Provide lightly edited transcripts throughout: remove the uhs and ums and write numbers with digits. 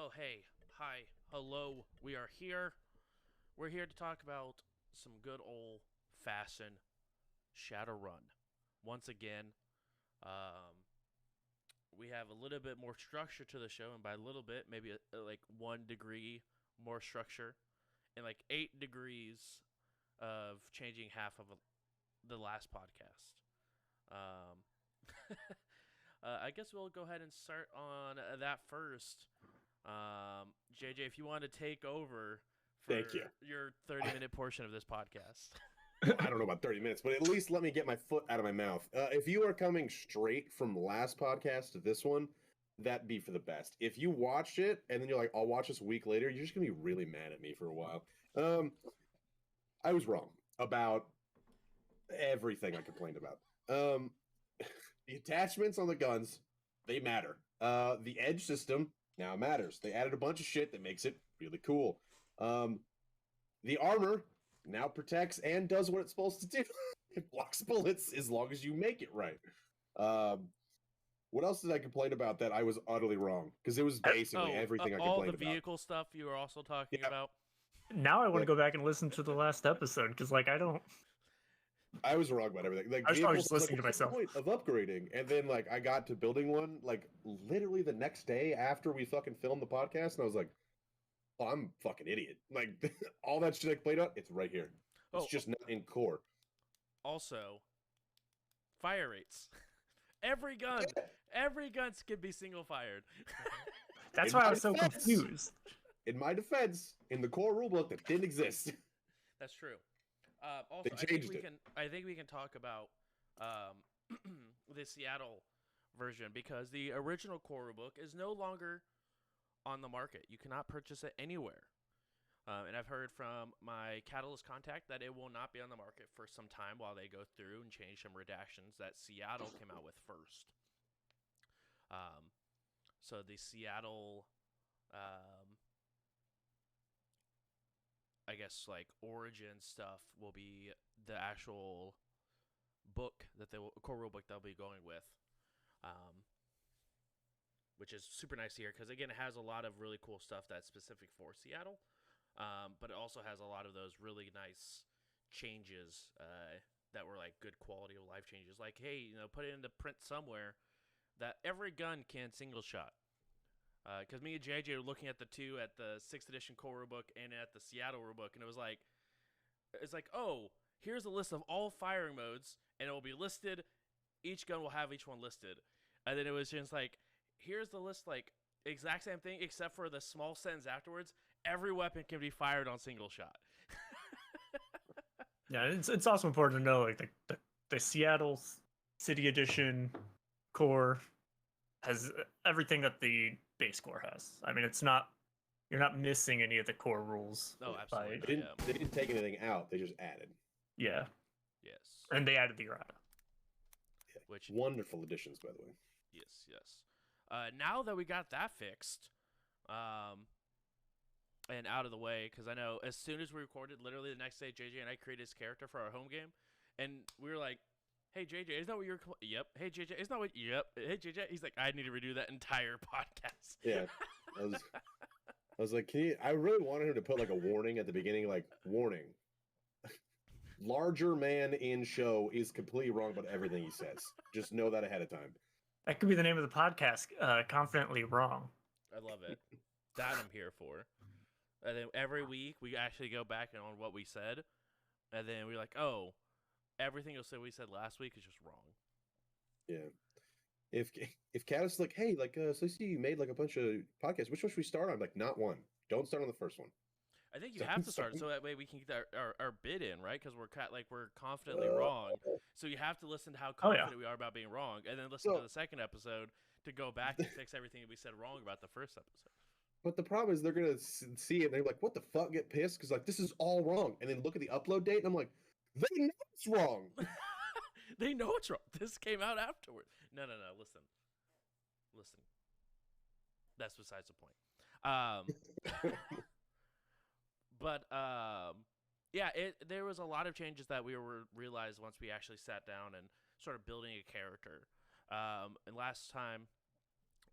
Oh, hey, hi, hello. We are here. We're here to talk about some good old fashioned Shadowrun. Once again, um, we have a little bit more structure to the show, and by a little bit, maybe like 1 degree more structure, and like 8 degrees of changing half of the last podcast. Um, I guess we'll go ahead and start on that first. JJ, if you want to take over Thank for you. your 30-minute portion of this podcast. Well, I don't know about 30 minutes, but at least let me get my foot out of my mouth. If you are coming straight from last podcast to this one, that'd be for the best. If you watched it and then you're like, I'll watch this a week later, you're just going to be really mad at me for a while. I was wrong about everything I complained about. The attachments on the guns, they matter. The edge system now matters. They added a bunch of shit that makes it really cool. The armor now protects and does what it's supposed to do. It blocks bullets as long as you make it right. What else did I complain about that I was utterly wrong? Because it was basically everything I all complained the about. vehicle stuff you were also talking about. Now I want to go back and listen to the last episode because, I don't. I was wrong about everything. Like, I was probably vehicles, just listening to what's the myself. point of upgrading? And then, I got to building one, literally the next day after we fucking filmed the podcast, and I was like, oh, I'm a fucking idiot. Like, all that shit I played on, it's right here. It's just not in core. Also, fire rates. Every gun can be single fired. That's why I was so confused. In my defense, in the core rulebook, that didn't exist. That's true. Also, I think we can talk about the Seattle version because the original core book is no longer on the market. You cannot purchase it anywhere. And I've heard from my Catalyst contact that it will not be on the market for some time while they go through and change some redactions that Seattle came out with first. So the Seattle, I guess, origin stuff will be the actual book that core rule book they'll be going with, which is super nice to hear because again it has a lot of really cool stuff that's specific for Seattle, but it also has a lot of those really nice changes that were good quality of life changes. Like, hey, put it into print somewhere that every gun can single shot. Because me and JJ were looking at the two at the 6th edition core rulebook and at the Seattle rulebook, and it was oh, here's a list of all firing modes, and it will be listed. Each gun will have each one listed, and then it was just here's the list, exact same thing except for the small sentence afterwards. Every weapon can be fired on single shot. Yeah, it's also important to know the Seattle City Edition core has everything that the base core has. I mean, you're not missing any of the core rules. Oh, absolutely. They didn't take anything out. They just added. Yeah. Yes. And they added the errata. Yeah. Which wonderful additions, by the way. Yes. Now that we got that fixed, and out of the way, because I know as soon as we recorded, literally the next day, JJ and I created his character for our home game, and we were like, hey, JJ, isn't that what you're... Yep. Hey, JJ, isn't that what... Yep. Hey, JJ. He's like, I need to redo that entire podcast. Yeah. I was like, I really wanted him to put a warning at the beginning, warning. Larger man in show is completely wrong about everything he says. Just know that ahead of time. That could be the name of the podcast, Confidently Wrong. I love it. That I'm here for. And then every week, we actually go back on what we said, and then we're like, oh... Everything we said last week is just wrong. Yeah. If Kat is hey, so I see you made a bunch of podcasts. Which one should we start on? Not one. Don't start on the first one. I think you have to start so that way we can get our bid in, right? Because we're confidently wrong. So you have to listen to how confident we are about being wrong, and then listen to the second episode to go back and fix everything we said wrong about the first episode. But the problem is they're gonna see it and they're like, "What the fuck?" Get pissed because this is all wrong, and then look at the upload date and I'm like, they know it's wrong. They know it's wrong. This came out afterward. No. Listen. That's besides the point. But there was a lot of changes that we realized once we actually sat down and started building a character. And last time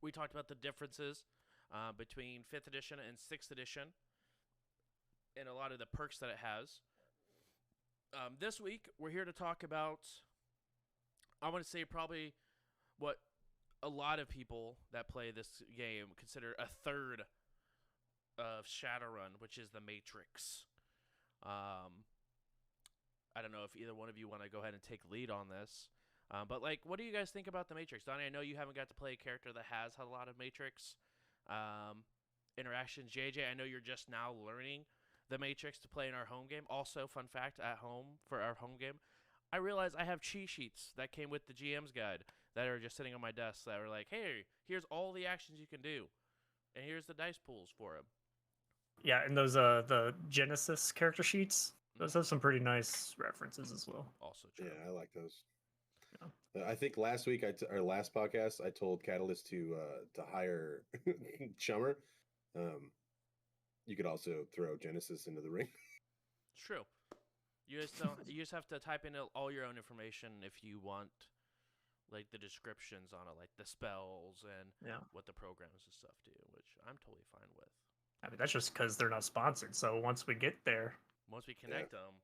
we talked about the differences between 5th edition and 6th edition, and a lot of the perks that it has. This week, we're here to talk about, I want to say probably what a lot of people that play this game consider a third of Shadowrun, which is the Matrix. I don't know if either one of you want to go ahead and take lead on this. But, like, what do you guys think about the Matrix? Donnie, I know you haven't got to play a character that has had a lot of Matrix interactions. JJ, I know you're just now learning the Matrix to play in our home game. Also, fun fact, at home, for our home game, I realized I have cheat sheets that came with the GM's guide that are just sitting on my desk that were like, hey, here's all the actions you can do, and here's the dice pools for them. Yeah, and those the Genesis character sheets, those have some pretty nice references as well. Also true. Yeah, I like those. Yeah. I think last week, our last podcast, I told Catalyst to hire Chummer. You could also throw Genesis into the ring. It's true. You just don't. You just have to type in all your own information if you want, like the descriptions on it, like the spells and what the programs and stuff do, which I'm totally fine with. I mean, that's just because they're not sponsored. So once we get there, once we connect them.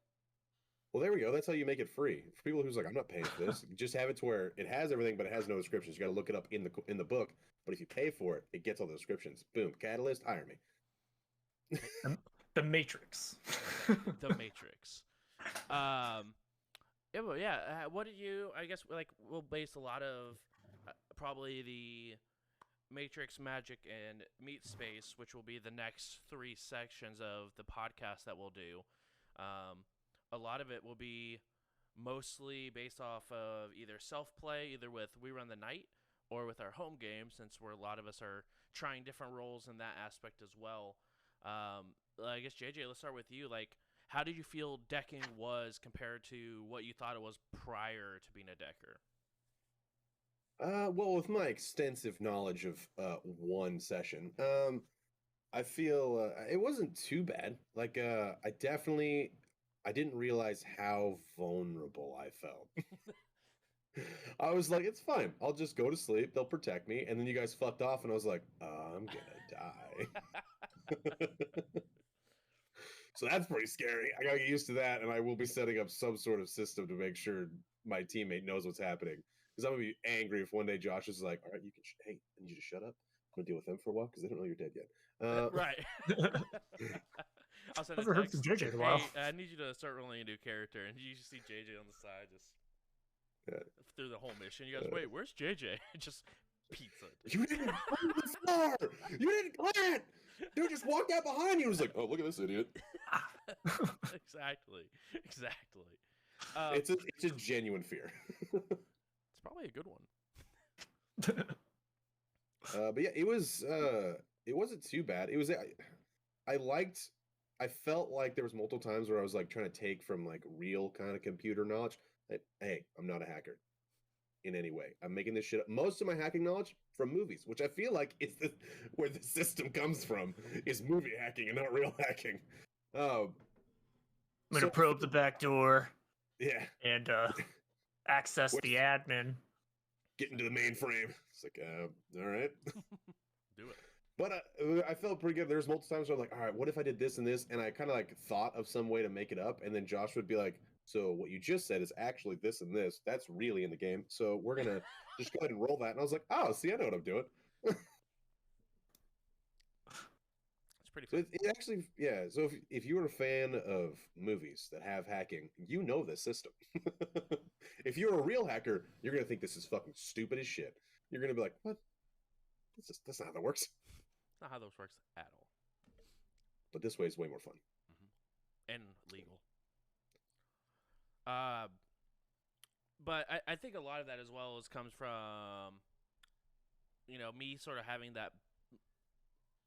Well, there we go. That's how you make it free. For people who's like, I'm not paying for this, just have it to where it has everything, but it has no descriptions. You got to look it up in the book. But if you pay for it, it gets all the descriptions. Boom. Catalyst, hire me. the Matrix. The Matrix. Yeah, well, yeah. What did you? I guess we'll base a lot of probably the Matrix, Magic, and Meat Space, which will be the next 3 sections of the podcast that we'll do. A lot of it will be mostly based off of either self-play, either with We Run the Night, or with our home game, since a lot of us are trying different roles in that aspect as well. I guess, JJ, let's start with you. Like, how did you feel decking was compared to what you thought it was prior to being a decker? Well, with my extensive knowledge of one session, I feel it wasn't too bad. Like, I didn't realize how vulnerable I felt. I was like, it's fine. I'll just go to sleep. They'll protect me. And then you guys fucked off, and I was like, I'm gonna die. So that's pretty scary. I gotta get used to that, and I will be setting up some sort of system to make sure my teammate knows what's happening. Because I'm gonna be angry if one day Josh is like, all right, you can, hey, I need you to shut up. I'm gonna deal with them for a while because they don't know you're dead yet. Right. I'll send a text. JJ in a while. Hey, I need you to start rolling a new character, and you see JJ on the side just through the whole mission. You guys, wait, where's JJ? Just pizza. You didn't move the floor. You didn't plant. Dude just walked out behind you and was like, oh, look at this idiot. Exactly. It's a genuine fear. It's probably a good one. But yeah, it wasn't too bad. It was I felt like there was multiple times where I was like trying to take from like real kind of computer knowledge. Like, hey, I'm not a hacker in any way. I'm making this shit up. Most of my hacking knowledge from movies, which I feel like is where the system comes from, is movie hacking and not real hacking. I'm gonna probe the back door. Yeah. And access the admin. Get into the mainframe. It's like, all right. Do it. But I felt pretty good. There's multiple times where I'm like, all right, what if I did this and this? And I kind of like thought of some way to make it up. And then Josh would be like, so what you just said is actually this and this. That's really in the game. So we're going to just go ahead and roll that. And I was like, oh, see, I know what I'm doing. It's pretty fun. So it actually, yeah. So if you're a fan of movies that have hacking, you know this system. If you're a real hacker, you're going to think this is fucking stupid as shit. You're going to be like, what? That's not how that works. Not how those works at all. But this way is way more fun. And legal. But I think a lot of that as well comes from, me sort of having that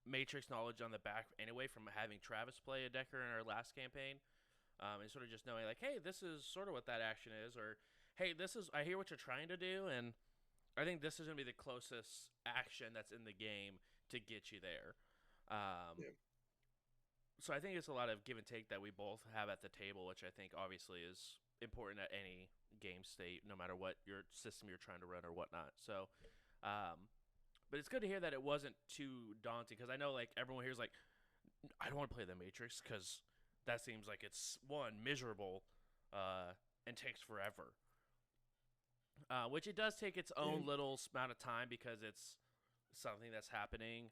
Matrix knowledge on the back anyway from having Travis play a decker in our last campaign. And sort of just knowing like, hey, this is sort of what that action is, or hey, I hear what you're trying to do, and I think this is going to be the closest action that's in the game to get you there. So I think it's a lot of give and take that we both have at the table, which I think obviously is important at any game state, no matter what your system you're trying to run or whatnot. So But it's good to hear that it wasn't too daunting, because I know like everyone here's like, I don't want to play the Matrix because that seems like it's one miserable, and takes forever. Which it does take its own little amount of time because it's something that's happening.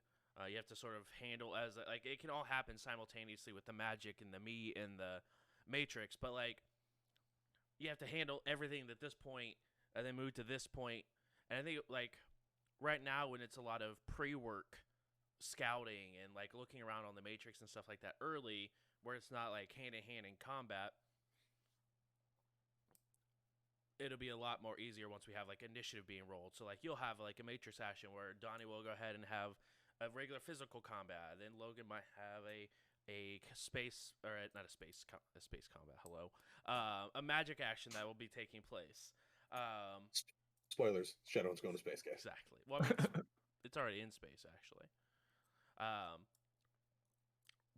You have to sort of handle as like it can all happen simultaneously with the magic and the meat and the Matrix, but like you have to handle everything at this point and then move to this point. And I think like right now when it's a lot of pre-work scouting and like looking around on the Matrix and stuff like that early, where it's not like hand in hand in combat, it'll be a lot more easier once we have like initiative being rolled. So like you'll have like a Matrix action where Donnie will go ahead and have a regular physical combat, then Logan might have a space, or not a space combat. Hello, a magic action that will be taking place. Spoilers: Shadowrun's going to space, guys. Exactly. Well, I mean, it's already in space actually.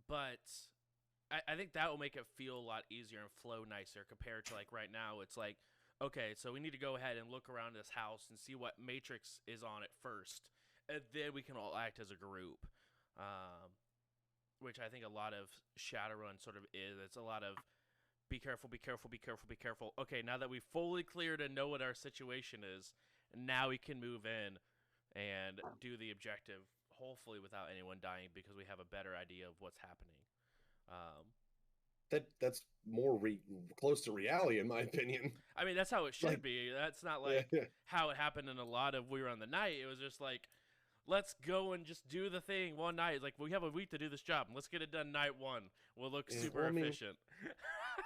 But I think that will make it feel a lot easier and flow nicer compared to like right now. It's like, okay, so we need to go ahead and look around this house and see what Matrix is on it first, and then we can all act as a group. Which I think a lot of Shadowrun sort of is. It's a lot of be careful, be careful, be careful, be careful. Okay, now that we've fully cleared and know what our situation is, now we can move in and do the objective, hopefully without anyone dying, because we have a better idea of what's happening. That's more close to reality, in my opinion. I mean, that's how it should Like, be. That's not like how it happened in a lot of We Were on the Night. It was just like, let's go and just do the thing one night. It's like, we have a week to do this job, and let's get it done night one. We'll look super efficient.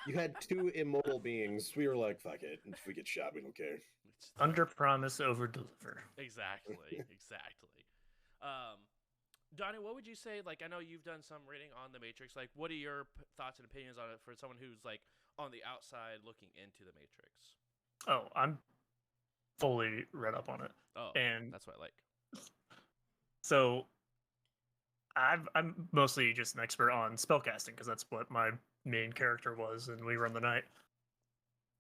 You had two immortal beings. We were like, fuck it. If we get shot, we don't care. Under promise, over deliver. Exactly. Donnie, what would you say? Like, I know you've done some reading on the Matrix. Like, what are your thoughts and opinions on it for someone who's like on the outside looking into the Matrix? Oh, I'm fully read up on it. Oh, and that's what I like. So I'm mostly just an expert on spellcasting because that's what my main character was in We Run the Night.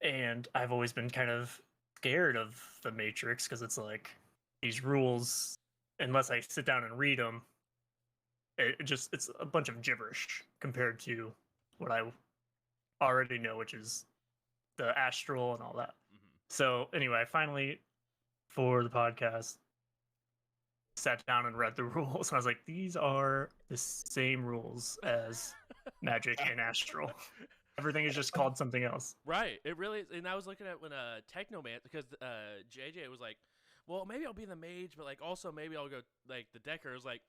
And I've always been kind of scared of the Matrix because it's like these rules, unless I sit down and read them, it's a bunch of gibberish compared to what I already know, which is the astral and all that. Mm-hmm. So anyway, I finally, for the podcast, sat down and read the rules, and I was like, these are the same rules as magic and astral. Everything is just called something else. Right. It really is. And I was looking at when Technoman, because JJ was like, well, maybe I'll be the mage, but like also maybe I'll go like the Decker is like,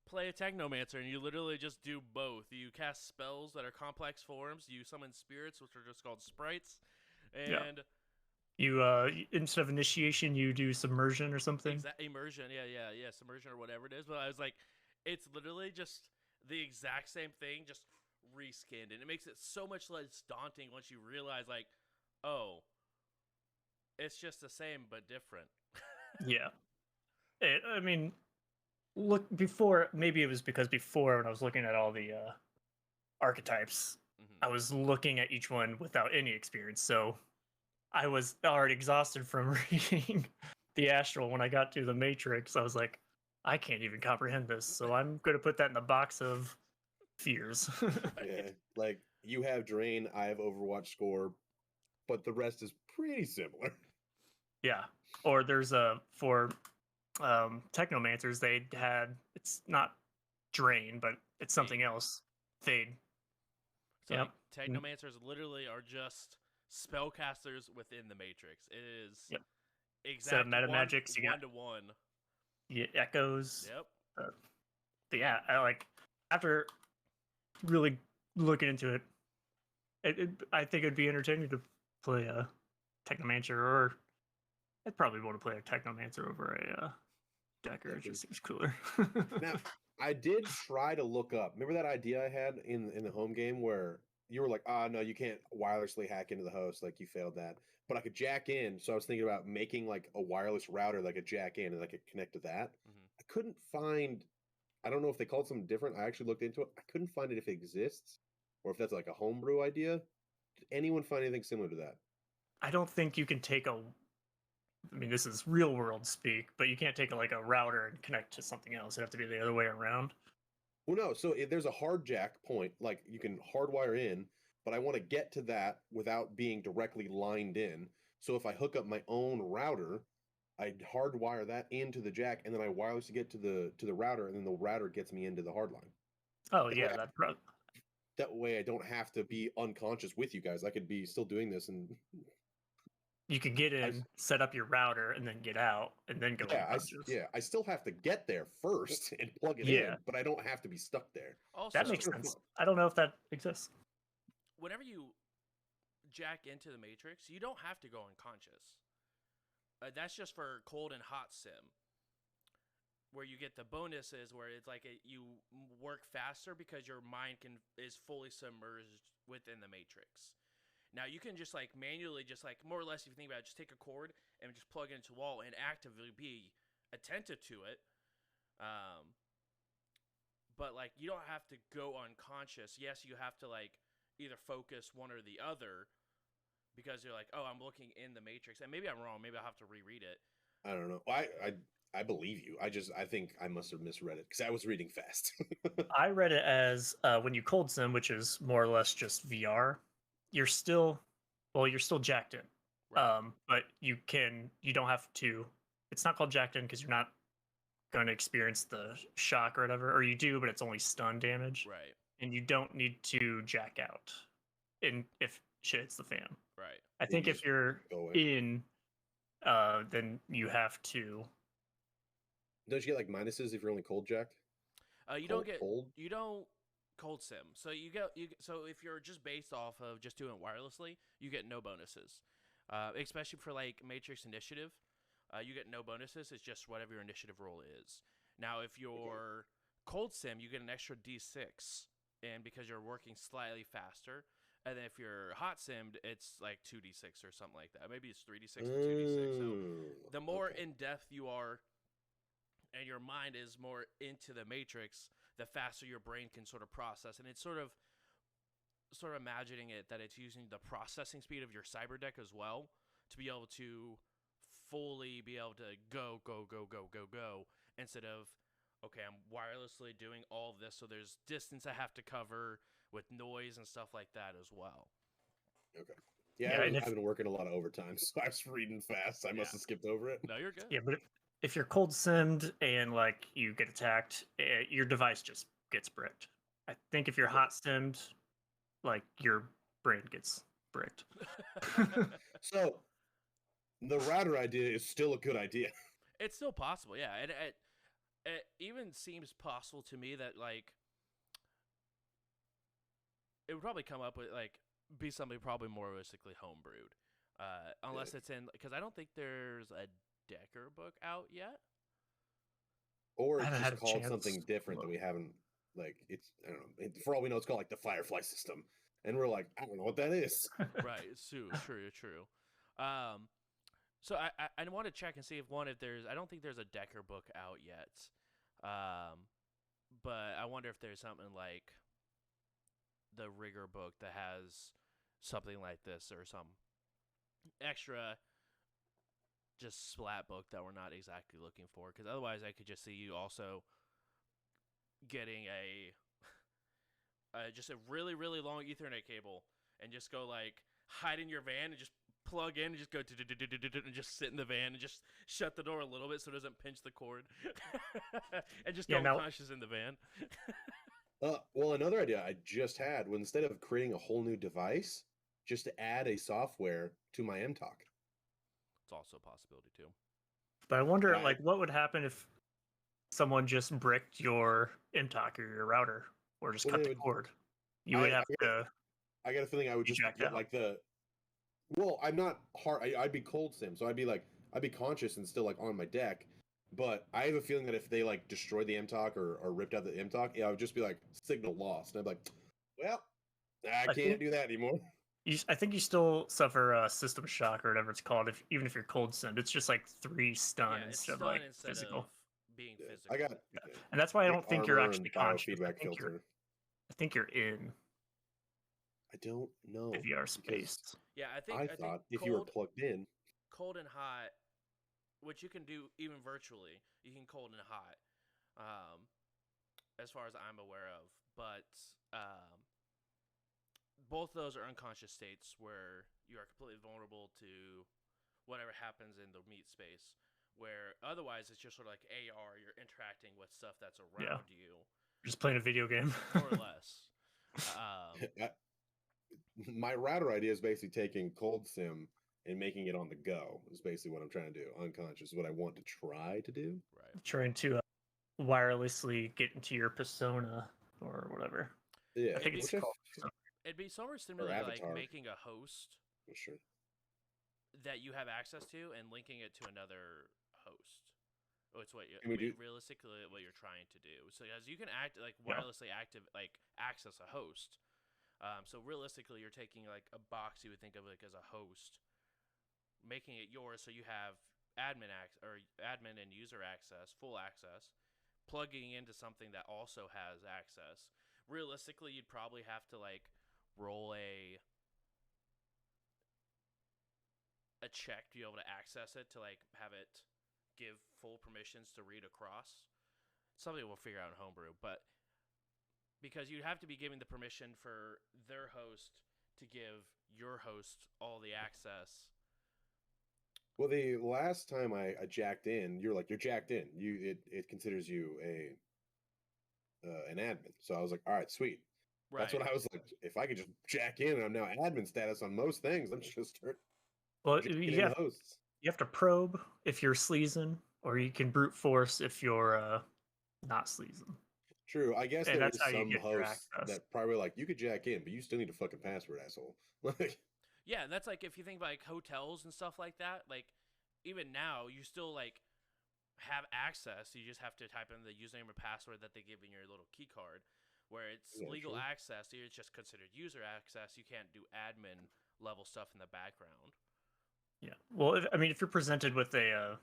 play a Technomancer, and you literally just do both. You cast spells that are complex forms, you summon spirits, which are just called sprites, and you instead of initiation, you do submersion or something. Immersion, yeah, submersion or whatever it is. But I was like, it's literally just the exact same thing, just reskinned, and it makes it so much less daunting once you realize, like, oh, it's just the same but different. Yeah, I mean, look, before, maybe it was because before when I was looking at all the archetypes, I was looking at each one without any experience, so I was already exhausted from reading the astral. When I got to the Matrix, I was like, I can't even comprehend this, so I'm going to put that in the box of fears. Yeah, like, you have Drain, I have Overwatch score, but the rest is pretty similar. Yeah, or there's for Technomancers, they had, it's not Drain, but it's something else. Fade. So like, Technomancers literally are just spellcasters within the Matrix. It is exact meta magics. You got 1-to-1. Yeah, echoes. Yep. Yeah, I like, after really looking into it, I think it'd be entertaining to play a Technomancer, or I'd probably want to play a Technomancer over a Decker. It just seems cooler. Now, I did try to look up. Remember that idea I had in the home game where you were like, no, you can't wirelessly hack into the host. Like, you failed that. But I could jack in. So I was thinking about making like a wireless router, like a jack in, and I could connect to that. I couldn't find, I don't know if they called something different. I actually looked into it. I couldn't find it if it exists or if that's like a homebrew idea. Did anyone find anything similar to that? I don't think you can take I mean, this is real world speak, but you can't take like a router and connect to something else. It'd have to be the other way around. Well, no. So there's a hard jack point, like you can hardwire in, but I want to get to that without being directly lined in. So if I hook up my own router, I hardwire that into the jack, and then I wirelessly get to the router, and then the router gets me into the hard line. Oh That yeah, way, that way I don't have to be unconscious with you guys. I could be still doing this, and you could get I, in, set up your router, and then get out, and then go unconscious. I still have to get there first and plug it Yeah. in, but I don't have to be stuck there. Also, That makes sure, sense. fun. I don't know if that exists. whenever you jack into the Matrix, you don't have to go unconscious. That's just for cold and hot sim, where you get the bonuses where it's like you work faster because your mind is fully submerged within the Matrix. Now you can just like manually, just like more or less, if you think about it, just take a cord and just plug it into a wall and actively be attentive to it. But like you don't have to go unconscious. Yes, you have to like either focus one or the other because you're like, oh, I'm looking in the Matrix, and maybe I'm wrong. Maybe I'll have to reread it. I don't know. I believe you. I think I must have misread it because I was reading fast. I read it as when you cold sim, which is more or less just VR, you're still jacked in. Right. But you don't have to. It's not called jacked in because you're not going to experience the shock or whatever, or you do, but it's only stun damage. Right. And you don't need to jack out if shit hits the fan. Right. I think if you're go away. in, then you have to. Don't you get like minuses if you're only cold jacked? You don't get cold? you don't cold sim. So so if you're just based off of just doing it wirelessly, you get no bonuses. Especially for like Matrix Initiative, you get no bonuses. It's just whatever your initiative roll is. Now, if you're cold sim, you get an extra D6, and because you're working slightly faster. And then if you're hot simmed, it's like 2d6 or something like that. Maybe it's 3d6 or 2d6. So the more in depth you are, and your mind is more into the Matrix, the faster your brain can sort of process. And it's sort of imagining it that it's using the processing speed of your cyber deck as well to be able to fully be able to go instead of, okay, I'm wirelessly doing all of this, so there's distance I have to cover with noise and stuff like that as well. Okay. Yeah, I've been working a lot of overtime, so I was reading fast. I must have skipped over it. No, you're good. Yeah, but if you're cold simmed and like you get attacked, your device just gets bricked. I think if you're hot simmed, like your brain gets bricked. So the router idea is still a good idea. It's still possible, yeah. And it even seems possible to me that like it would probably come up with like be something probably more realistically homebrewed, unless it's in, because I don't think there's a Decker book out yet, or it's just called something different that we haven't, like, it's, I don't know, for all we know it's called like the Firefly system, and we're like, I don't know what that is. Right. It's true. So I want to check and see if there's, I don't think there's a Decker book out yet, but I wonder if there's something like the Rigger book that has something like this, or some extra just splat book that we're not exactly looking for, because otherwise I could just see you also getting just a really, really long Ethernet cable and just go like hide in your van and just plug in and just go and just sit in the van and just shut the door a little bit so it doesn't pinch the cord and just go unconscious in the van. Well, another idea I just had was, instead of creating a whole new device, just to add a software to my MTalk. It's also a possibility too. But I wonder, like, what would happen if someone just bricked your MTalk or your router, or just cut the cord? You would have to. I got a feeling I would just get like the. Well, I'm not hard. I'd be cold sim, so I'd be conscious and still like on my deck. But I have a feeling that if they like destroyed the MTalk or ripped out the MTalk, I would just be like, signal lost. And I'd be like, well, I can't do that anymore. I think you still suffer system shock or whatever it's called. Even if you're cold simmed, it's just like 3 stun instead of like physical. Being physical. And that's why I don't think you're actually conscious. Feedback filter. I think you're in. I don't know. VR space. Yeah, I thought if you were plugged in. Cold and hot which you can do even virtually. You can cold and hot, as far as I'm aware of. But both those are unconscious states where you are completely vulnerable to whatever happens in the meat space. Where otherwise it's just sort of like AR, you're interacting with stuff that's around you. Just playing a video game. More or less. My router idea is basically taking Cold Sim and making it on the go. Is basically what I'm trying to do. Unconscious, what I want to try to do. Right. Trying to wirelessly get into your persona or whatever. Yeah, I think it's called. It'd be somewhere similar to like making a host sure. that you have access to and linking it to another host. Oh, it's what realistically what you're trying to do. So as you can wirelessly access a host. So realistically, you're taking like a box you would think of like as a host, making it yours, so you have admin and user access, full access, plugging into something that also has access. Realistically, you'd probably have to like roll a check to be able to access it, to like have it give full permissions to read across. Something we'll figure out in Homebrew, but because you'd have to be giving the permission for their host to give your host all the access. Well, the last time I jacked in, you're jacked in. It considers you an admin. So I was like, all right, sweet. Right. That's what I was like. If I could just jack in, and I'm now admin status on most things. Let's just start. Well, you have to probe if you're sleazing, or you can brute force if you're not sleazing. True. I guess there is some hosts that probably like, you could jack in, but you still need a fucking password, asshole. Like, yeah, that's like if you think about like hotels and stuff like that. Like even now, you still like have access. You just have to type in the username or password that they give in your little key card. Where it's legal access, it's just considered user access. You can't do admin level stuff in the background. Yeah. Well, if you're presented with a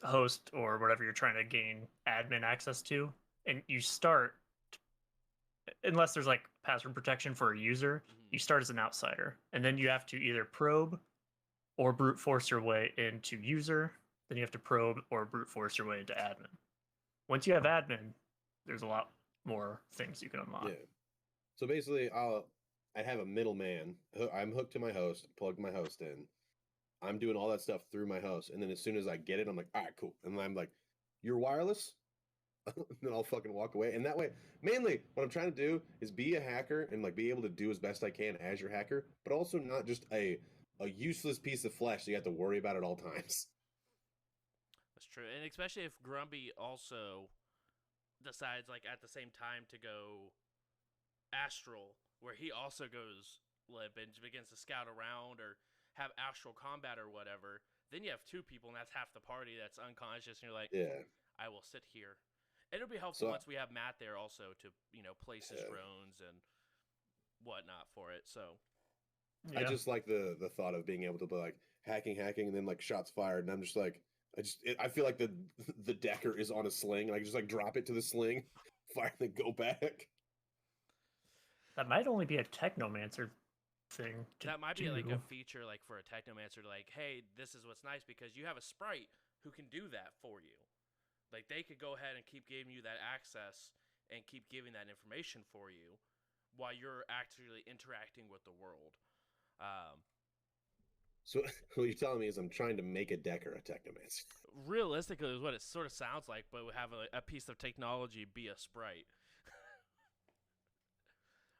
host or whatever you're trying to gain admin access to, and you start, unless there's like password protection for a user, you start as an outsider, and then you have to either probe or brute force your way into user. Then you have to probe or brute force your way into admin. Once you have admin, there's a lot more things you can unlock. Yeah. So basically, I have a middleman. I'm hooked to my host, plugged my host in. I'm doing all that stuff through my host, and then as soon as I get it, I'm like, all right, cool. And I'm like, you're wireless? And then I'll fucking walk away. And that way, mainly, what I'm trying to do is be a hacker and like be able to do as best I can as your hacker, but also not just a useless piece of flesh that you have to worry about at all times. That's true. And especially if Grumpy also decides like at the same time to go astral, where he also goes limp and begins to scout around or have astral combat or whatever, then you have two people and that's half the party that's unconscious, and you're like, yeah, I will sit here. And it'll be helpful once we have Matt there also to, place his drones and whatnot for it. So I just like the thought of being able to be like hacking, and then like shots fired, and I'm just like, I feel like the decker is on a sling, and I just like drop it to the sling, fire, and then go back. That might only be a Technomancer thing. That might be like a feature, like for a Technomancer, to like, hey, this is what's nice because you have a sprite who can do that for you. Like they could go ahead and keep giving you that access and keep giving that information for you while you're actually interacting with the world. So what you're telling me is I'm trying to make a decker a Technomancer. Realistically, is what it sort of sounds like, but we have a piece of technology be a sprite.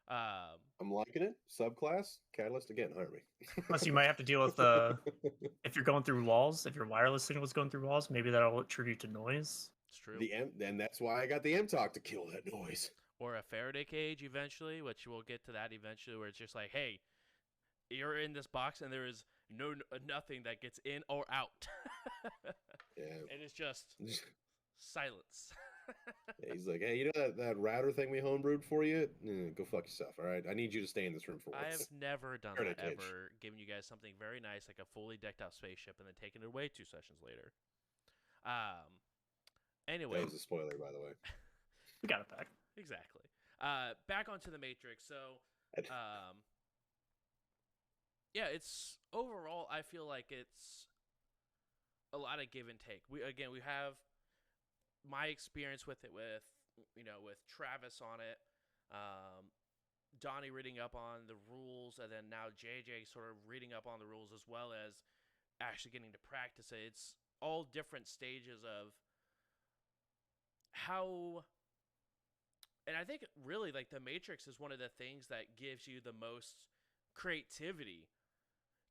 I'm liking it. Subclass Catalyst again. Hire me. Plus, you might have to deal with if you're going through walls. If your wireless signal is going through walls, maybe that'll attribute to noise. It's true. And that's why I got the M-Talk to kill that noise. Or a Faraday cage eventually, which we'll get to that eventually, where it's just like, hey, you're in this box and there is nothing that gets in or out. Yeah. And it's just silence. Yeah, he's like, hey, you know that router thing we homebrewed for you? Go fuck yourself, all right? I need you to stay in this room for once. I have never done that ever, giving you guys something very nice, like a fully decked out spaceship, and then taking it away 2 sessions later. Anyway. That was a spoiler, by the way. We got it back. Exactly. Back onto the Matrix. So, yeah, it's overall, I feel like it's a lot of give and take. We have my experience with it with with Travis on it, Donnie reading up on the rules, and then now JJ sort of reading up on the rules as well as actually getting to practice it. It's all different stages of how. And I think really like the Matrix is one of the things that gives you the most creativity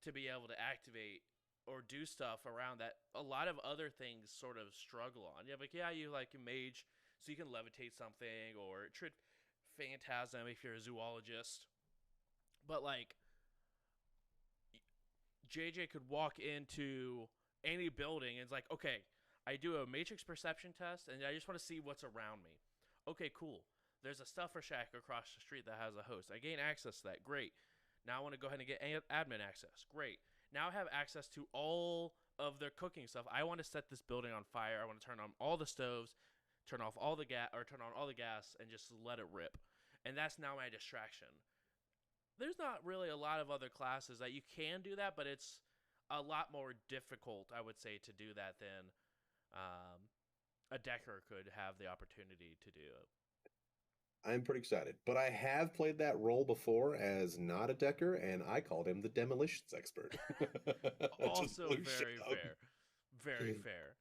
to be able to activate or do stuff around that a lot of other things sort of struggle on. Yeah, like you like a mage, so you can levitate something or phantasm if you're a zoologist. But like JJ could walk into any building and it's like, okay, I do a matrix perception test and I just want to see what's around me. Okay, cool. There's a stuffer shack across the street that has a host. I gain access to that. Great. Now I want to go ahead and get admin access. Great. Now I have access to all of their cooking stuff. I want to set this building on fire. I want to turn on all the stoves, turn off all the gas, or turn on all the gas, and just let it rip. And that's now my distraction. There's not really a lot of other classes that you can do that, but it's a lot more difficult, I would say, to do that than a decker could have the opportunity to do. I'm pretty excited, but I have played that role before as not a decker, and I called him the demolitions expert. Also very fair. Very fair.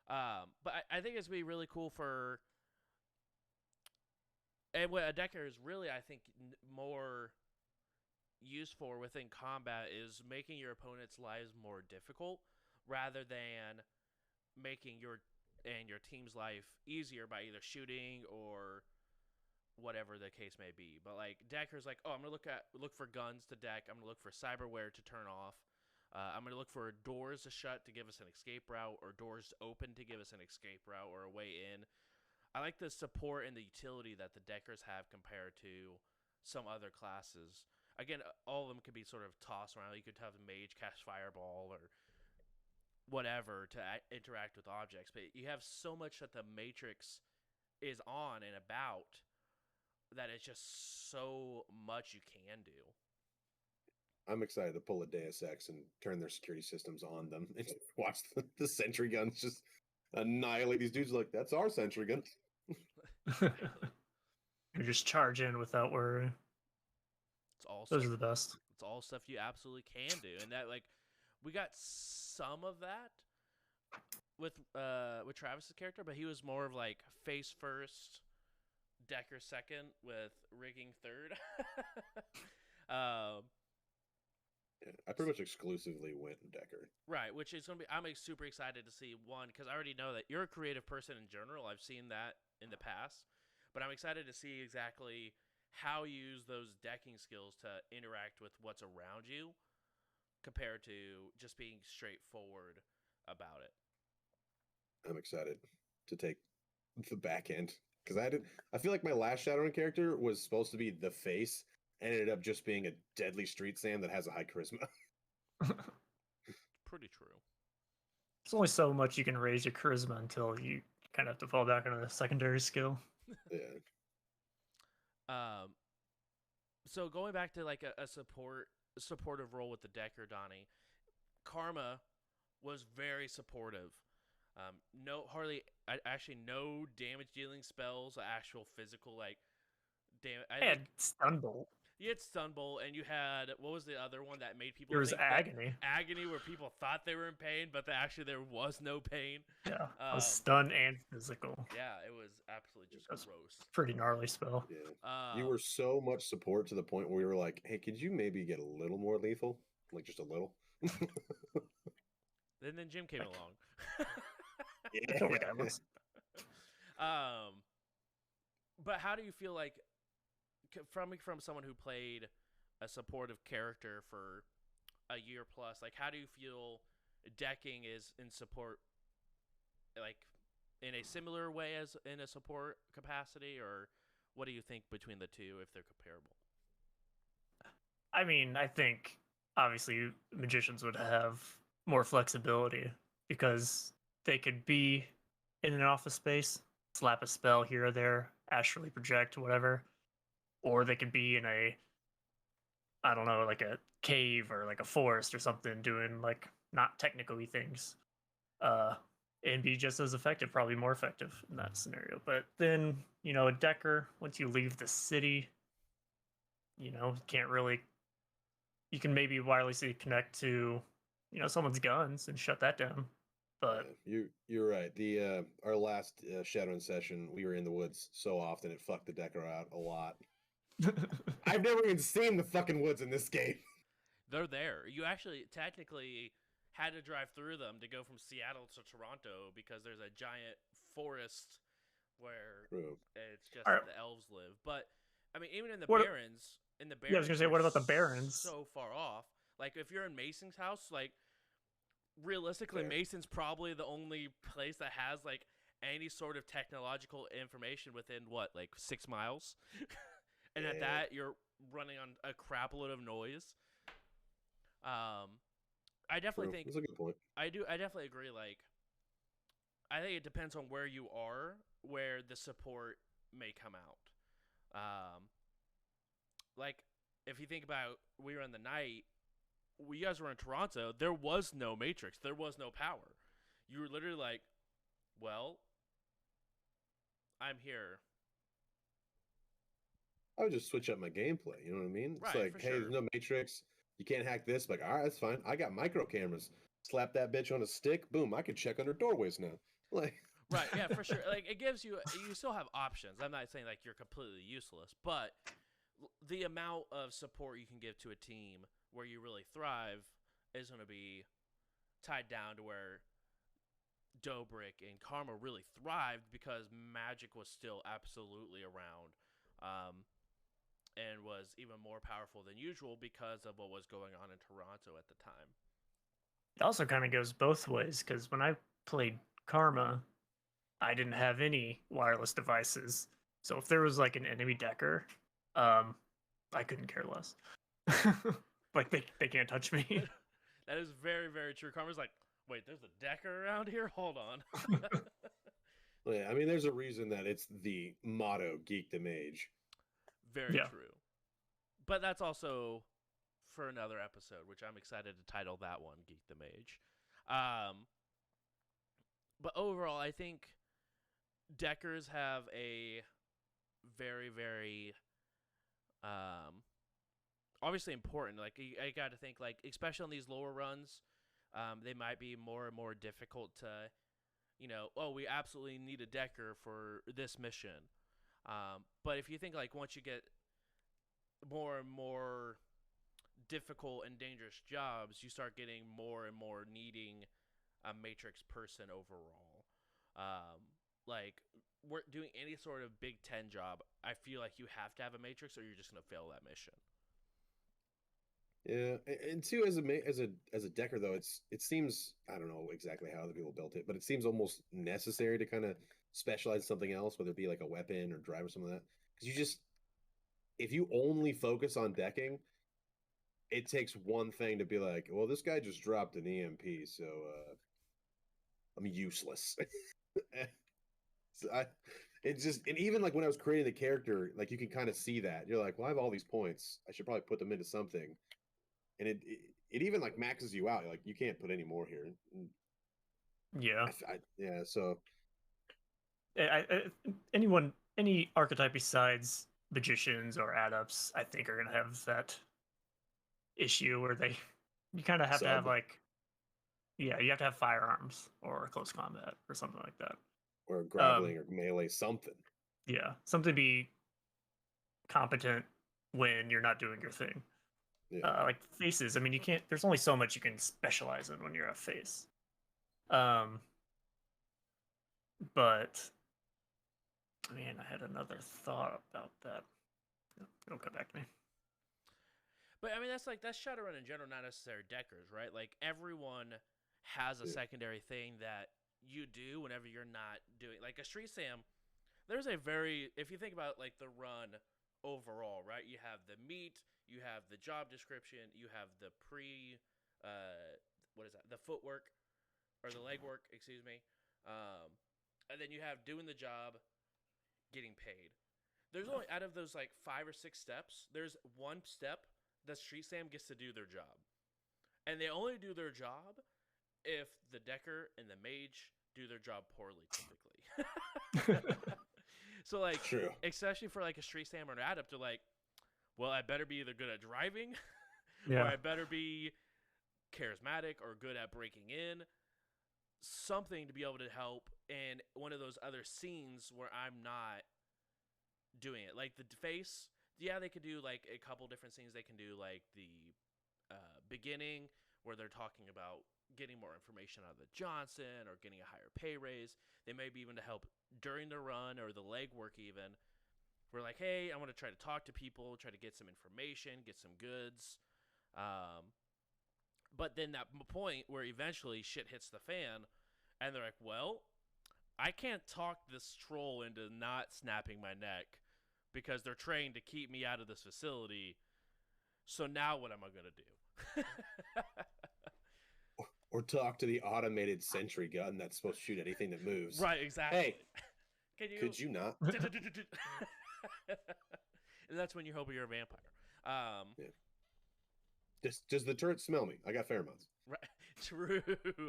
But I think it's going to be really cool for... And what a decker is really, I think, more used for within combat is making your opponent's lives more difficult rather than making your team's life easier by either shooting or whatever the case may be. But like deckers, like, oh, I'm gonna look for guns to deck. I'm gonna look for cyberware to turn off. I'm gonna look for doors to shut to give us an escape route, or doors open to give us an escape route or a way in. I like the support and the utility that the deckers have compared to some other classes. Again, all of them could be sort of tossed around. You could have a mage cast fireball or whatever to interact with objects, but you have so much that the Matrix is on and about that it's just so much you can do. I'm excited to pull a Deus Ex and turn their security systems on them and watch the sentry guns just annihilate these dudes. Like, that's our sentry gun. You just charge in without worry. Those are the best. It's all stuff you absolutely can do, and that like we got some of that with Travis's character, but he was more of like face first, decker second, with rigging third. Yeah, I pretty much exclusively went decker. Right, which is gonna be. I'm super excited to see one because I already know that you're a creative person in general. I've seen that in the past, but I'm excited to see exactly how you use those decking skills to interact with what's around you compared to just being straightforward about it. I'm excited to take the back end because I feel like my last Shadowrun character was supposed to be the face and ended up just being a deadly street Sam that has a high charisma. Pretty true. There's only so much you can raise your charisma until you kind of have to fall back on a secondary skill. Yeah. So going back to like a supportive role with the decker, Donnie, Karma was very supportive. No damage dealing spells, actual physical like damage. I had stun bolt. You had stun bolt, and you had what was the other one that made people? There was agony. Agony, where people thought they were in pain, but actually there was no pain. Yeah, it was stun and physical. Yeah, it was absolutely just gross. Pretty gnarly spell. Yeah, you were so much support to the point where we were like, "Hey, could you maybe get a little more lethal, like just a little?" Then Jim came along. Yeah. But how do you feel like from someone who played a supportive character for a year plus, like how do you feel decking is in support, like in a similar way as in a support capacity, or what do you think between the two if they're comparable? I mean, I think obviously magicians would have more flexibility because they could be in an office space, slap a spell here or there, astrally project, whatever. Or they could be in I don't know, like a cave or like a forest or something doing like not technically things. and be just as effective, probably more effective in that scenario. But then, a Decker, once you leave the city, can't really. You can maybe wirelessly connect to, someone's guns and shut that down. But you're right. The our last Shadowrun session, we were in the woods so often it fucked the Decker out a lot. I've never even seen the fucking woods in this game. They're there. You actually technically had to drive through them to go from Seattle to Toronto because there's a giant forest where it's just the elves live. But I mean, even in the Barrens, I was gonna say, what about the Barrens? So far off. Like if you're in Mason's house, like realistically, Mason's probably the only place that has like any sort of technological information within 6 miles, and at that you're running on a crap load of noise. I definitely think that's a good point. I definitely agree. Like, I think it depends on where you are, where the support may come out. Like if you think about, we were in the night. You guys were in Toronto. There was no Matrix. There was no power. You were literally like, well, I'm here. I would just switch up my gameplay. You know what I mean? It's right, like, hey, there's no Matrix. You can't hack this. Like, all right, that's fine. I got micro cameras. Slap that bitch on a stick. Boom, I can check under doorways now. Like, right, yeah, for sure. Like, it gives you still have options. I'm not saying like you're completely useless, but the amount of support you can give to a team where you really thrive is going to be tied down to where Dobrik and Karma really thrived because Magic was still absolutely around, and was even more powerful than usual because of what was going on in Toronto at the time. It also kind of goes both ways, because when I played Karma, I didn't have any wireless devices. So if there was like an enemy Decker, I couldn't care less. Like they can't touch me. That is very, very true. Karma's like, wait, there's a Decker around here? Hold on. Yeah, I mean, there's a reason that it's the motto, Geek the Mage. Very true. But that's also for another episode, which I'm excited to title that one, Geek the Mage. But overall, I think Deckers have a very, very obviously important. Like, I got to think, like, especially on these lower runs, they might be more and more difficult to, we absolutely need a Decker for this mission. But if you think, like, once you get more and more difficult and dangerous jobs, you start getting more and more needing a Matrix person overall. Like, we're doing any sort of Big 10 job, I feel like you have to have a Matrix or you're just going to fail that mission. Yeah, and too, as a Decker though, it seems, I don't know exactly how other people built it, but it seems almost necessary to kind of specialize in something else, whether it be like a weapon or drive or something like that. Because if you only focus on decking, it takes one thing to be like, well, this guy just dropped an EMP, so I'm useless. So and even like when I was creating the character, like you can kind of see that. You're like, well, I have all these points. I should probably put them into something. And it even like maxes you out. You're like, you can't put any more here. Yeah. So any archetype besides magicians or adepts, I think, are gonna have that issue where you kind of have to have you have to have firearms or close combat or something like that, or grappling or melee, something. Yeah, something to be competent when you're not doing your thing. Yeah. Like faces. I mean, you can't. There's only so much you can specialize in when you're a face. But man, I had another thought about that. It'll come back to me. But I mean, that's Shadowrun in general, not necessarily Deckers, right? Like, everyone has a secondary thing that you do whenever you're not doing, like, a Street Sam. There's if you think about like the run overall, right? You have the meat, you have the job description, you have the the footwork or the legwork, excuse me, and then you have doing the job, getting paid. There's only, out of those like 5 or 6 steps, there's one step that Street Sam gets to do their job, and they only do their job if the Decker and the Mage do their job poorly, typically. So, like, True. especially for, like, a Street Stammer or an Adept, they're like, well, I better be either good at driving or Yeah. I better be charismatic or good at breaking in. Something to be able to help in one of those other scenes where I'm not doing it. Like, the face, yeah, they could do, like, a couple different scenes. They can do, like, the beginning where they're talking about getting more information out of the Johnson or getting a higher pay raise. They may be even to help during the run or the legwork even. We're like, hey, I want to try to talk to people, try to get some information, get some goods. But then that point where eventually shit hits the fan, and they're like, well, I can't talk this troll into not snapping my neck because they're trained to keep me out of this facility. So now what am I going to do? Or talk to the automated sentry gun that's supposed to shoot anything that moves. Right, exactly. Hey, could you not? And that's when you hope you're a vampire. Yeah. Does the turret smell me? I got pheromones. Right. True.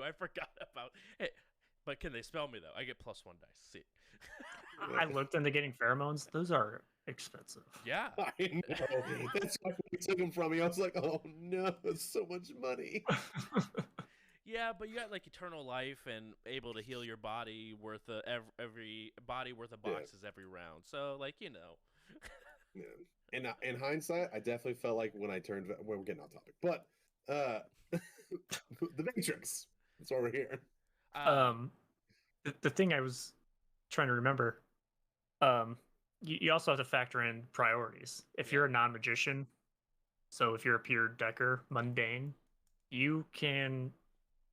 I forgot about it. But can they spell me though? I get +1 dice. See. I looked into getting pheromones. Those are expensive. Yeah. I know. That's why we took them from me. I was like, oh no, it's so much money. Yeah, but you got like eternal life and able to heal your body worth every body worth of boxes every round. So like, you know. Yeah. And in hindsight, I definitely felt like when I turned. Well, we're getting off topic, but the Matrix. That's why we're here. The thing I was trying to remember, you also have to factor in priorities. If you're a non-magician, so if you're a pure Decker mundane, you can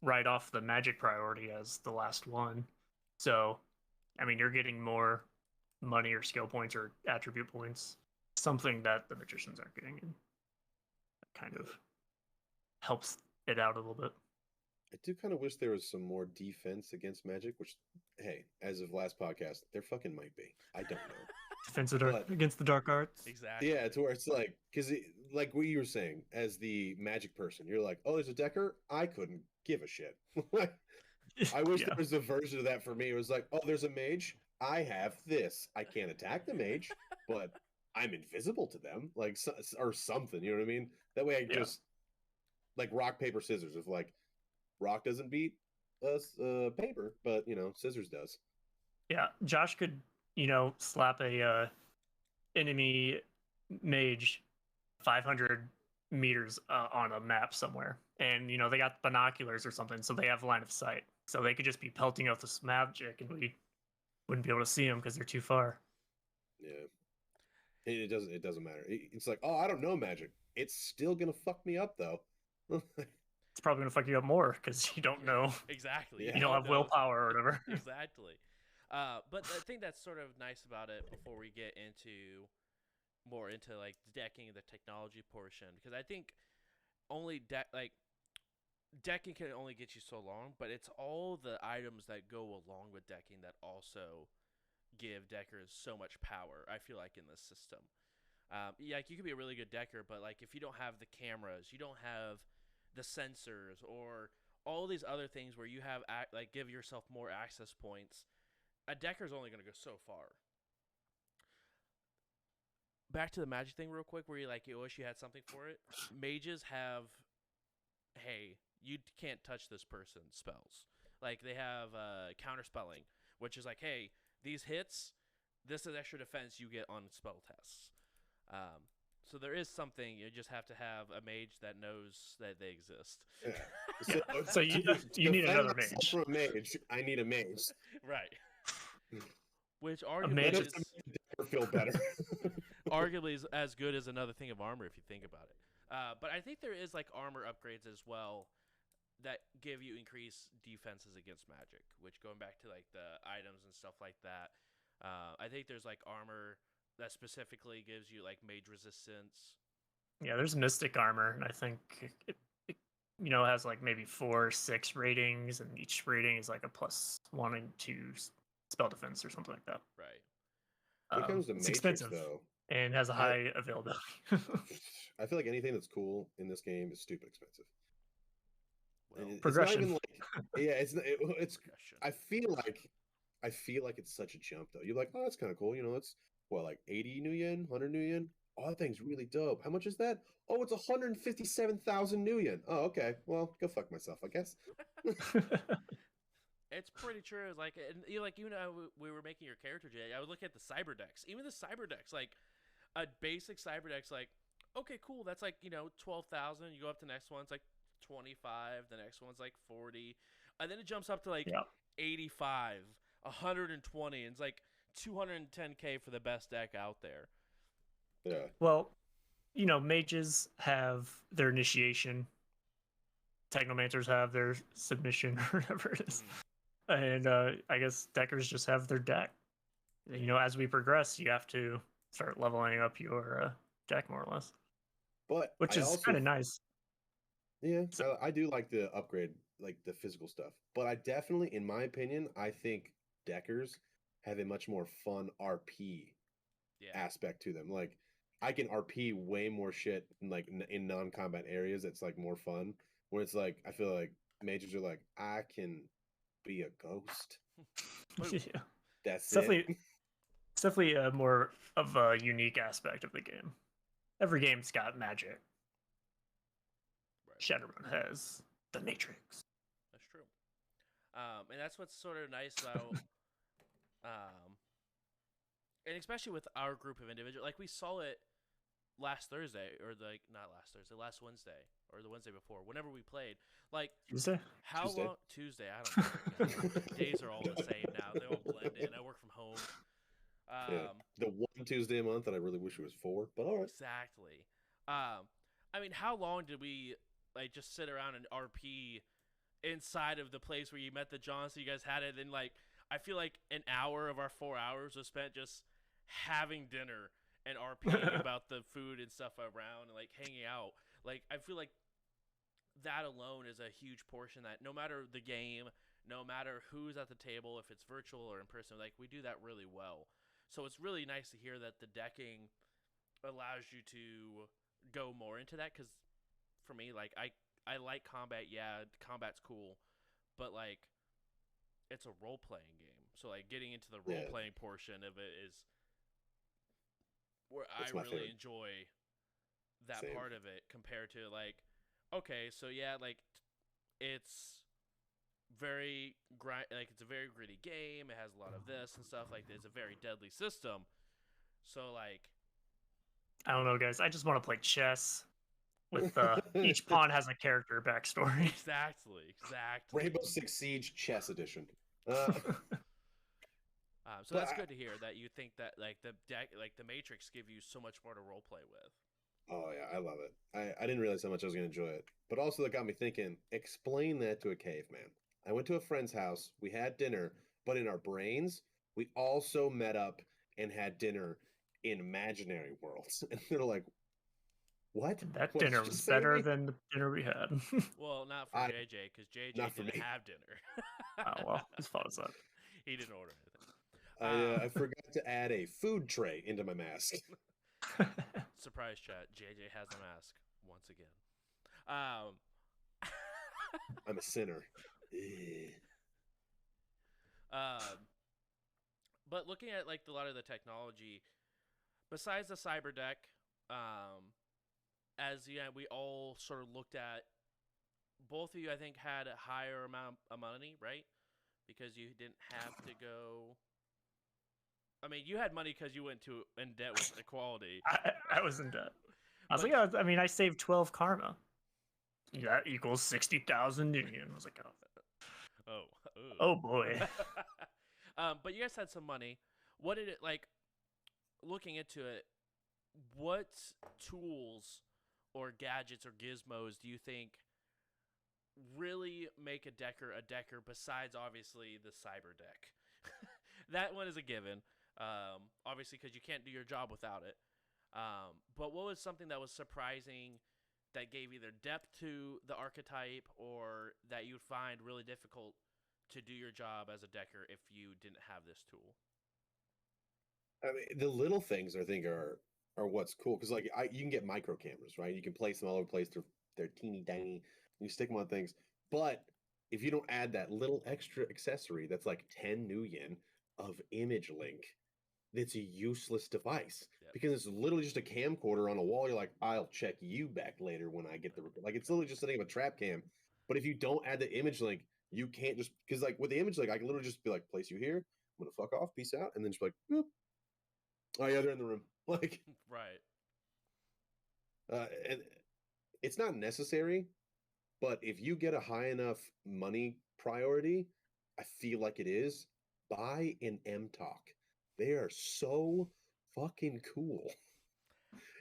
write off the magic priority as the last one. So, I mean, you're getting more money or skill points or attribute points, something that the magicians aren't getting. And that kind of helps it out a little bit. I do kind of wish there was some more defense against magic, which, hey, as of last podcast, there fucking might be. I don't know. Defense against the dark arts. Exactly. Yeah, to where it's like, because like what you were saying, as the magic person, you're like, oh, there's a Decker? I couldn't give a shit. I wish there was a version of that for me. It was like, oh, there's a mage? I have this. I can't attack the mage, but I'm invisible to them, like, or something, you know what I mean? That way I just, like rock, paper, scissors. If, like, rock doesn't beat us paper, but, you know, scissors does. Yeah, Josh could, slap a enemy mage 500 meters on a map somewhere, and they got binoculars or something, so they have line of sight, so they could just be pelting out this magic, and we wouldn't be able to see them because they're too far. Yeah, it doesn't matter. It's like, oh, I don't know magic. It's still gonna fuck me up though. It's probably gonna fuck you up more because you don't know. Exactly. Yeah. You don't have willpower or whatever. Exactly. But I think that's sort of nice about it before we get more into like decking the technology portion, because I think only decking can only get you so long, but it's all the items that go along with decking that also give deckers so much power, I feel like, in this system. Like you could be a really good decker, but like if you don't have the cameras, you don't have the sensors or all these other things where you have give yourself more access points, a decker's only going to go so far. Back to the magic thing real quick, where you wish you had something for it. Mages have, hey, you can't touch this person's spells. Like they have counterspelling, which is like, hey, these hits, this is extra defense you get on spell tests. So there is something. You just have to have a mage that knows that they exist. Yeah. So you need another mage. For a mage, I need a mage. Right. Which arguably mage feel better. arguably is as good as another thing of armor if you think about it. But I think there is like armor upgrades as well that give you increased defenses against magic, which going back to like the items and stuff like that. I think there's like armor that specifically gives you like mage resistance. Yeah, there's mystic armor, and I think it has like maybe 4 or 6 ratings, and each rating is like a +1 and 2 spell defense or something like that. Right. When it comes to it's Matrix, expensive though, and has a high availability. I feel like anything that's cool in this game is stupid expensive. Well, It's not Progression. even like, yeah, it's. discussion. I feel like it's such a jump though. You're like, oh, that's kind of cool. You know, it's what, like 80 new yen, 100 new yen. Oh, that thing's really dope. How much is that? Oh, it's 157,000 new yen. Oh, okay. Well, go fuck myself, I guess. It's pretty true. It's like, and you like, you know, we were making your character, Jay. I was looking at the cyber decks. Even the cyber decks, like a basic cyber deck's like, okay, cool. That's like, you know, 12,000. You go up to the next one, it's like 25. The next one's like 40, and then it jumps up to like Yeah. 85, 120, and it's like 210k for the best deck out there. Yeah. Well, mages have their initiation. Technomancers have their submission or whatever it is. And I guess deckers just have their deck. As we progress, you have to start leveling up your deck more or less, But which I is also kind of nice. Yeah, So, I do like the upgrade, like the physical stuff. But I definitely, in my opinion, I think deckers have a much more fun RP Yeah. aspect to them. Like I can RP way more shit in non-combat areas. It's like more fun. Where it's like I feel like mages are like I can be a ghost. yeah, That's it's definitely it. it's definitely a more of a unique aspect of the game. Every game's got magic. Right. Shadowrun has the Matrix. That's true. And that's what's sort of nice about, and especially with our group of individuals, like we saw it last Thursday, or like not last Thursday, last Wednesday, or the Wednesday before, whenever we played. Like Tuesday? how Tuesday. long? Tuesday. I don't know. Days are all the same now. They all blend in. I work from home. Yeah, the one Tuesday a month that I really wish it was 4, but all right. Exactly. I mean, how long did we like just sit around and RP inside of the place where you met the Johnson? You guys had it, and like I feel like an hour of our 4 hours was spent just having dinner and RPing about the food and stuff around and like hanging out. Like I feel like that alone is a huge portion that no matter the game, no matter who's at the table, if it's virtual or in person, like we do that really well. So it's really nice to hear that the decking allows you to go more into that, because for me, like I like combat. Yeah, combat's cool, but like it's a role playing game. So like getting into the role playing portion of it is where I That's my really favorite. enjoy that Same. part of it compared to like, okay, so yeah, like it's very like it's a very gritty game. It has a lot of this and stuff. Like it's a very deadly system. So like I don't know, guys. I just want to play chess with each pawn has a character backstory. exactly. Rainbow Six Siege Chess Edition. So But that's good to hear that you think that like the deck, like the Matrix, give you so much more to role play with. Oh yeah, I love it. I didn't realize how much I was gonna enjoy it. But also that got me thinking, explain that to a caveman. I went to a friend's house, we had dinner, but in our brains, we also met up and had dinner in imaginary worlds. And they're like, what? That What did dinner you was just say to better me? than the dinner we had. Well, not for I JJ, because JJ not for didn't me. have dinner. Oh well, as far as that. He didn't order anything. I forgot to add a food tray into my mask. Surprise chat. JJ has a mask once again. Um, I'm a sinner. Eh. but looking at like a lot of the technology, besides the cyber deck, as we all sort of looked at, both of you I think had a higher amount of money, right? Because you didn't have to go. I mean, you had money because you went in debt with equality. I was in debt. I was But- like, I mean, I saved 12 karma. That equals 60,000 Indian. I was like, oh boy. But you guys had some money. What did it like? Looking into it, what tools or gadgets or gizmos do you think really make a decker besides obviously the cyber deck? That one is a given. Obviously, because you can't do your job without it. But what was something that was surprising that gave either depth to the archetype or that you'd find really difficult to do your job as a decker if you didn't have this tool? I mean, the little things I think are what's cool because you can get micro cameras, right? You can place them all over the place. They're teeny tiny. You stick them on things. But if you don't add that little extra accessory that's like 10 new yen of image link, it's a useless device because it's literally just a camcorder on a wall. You're like, I'll check you back later when I get the like. It's literally just setting up a trap cam. But if you don't add the image link, you can't just because like with the image link, I can literally just be like, place you here. I'm gonna fuck off, peace out, and then just be like, boop. Oh yeah, they're in the room. Like, Right. and it's not necessary, but if you get a high enough money priority, I feel like it is. Buy an M-Talk. They are so fucking cool.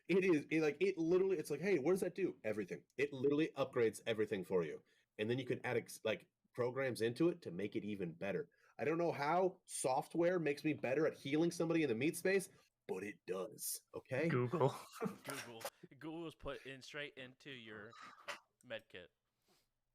It literally, it's like, hey, what does that do? Everything. It literally upgrades everything for you. And then you can add like programs into it to make it even better. I don't know how software makes me better at healing somebody in the meat space, but it does. Okay. Google. Google was put in straight into your med kit.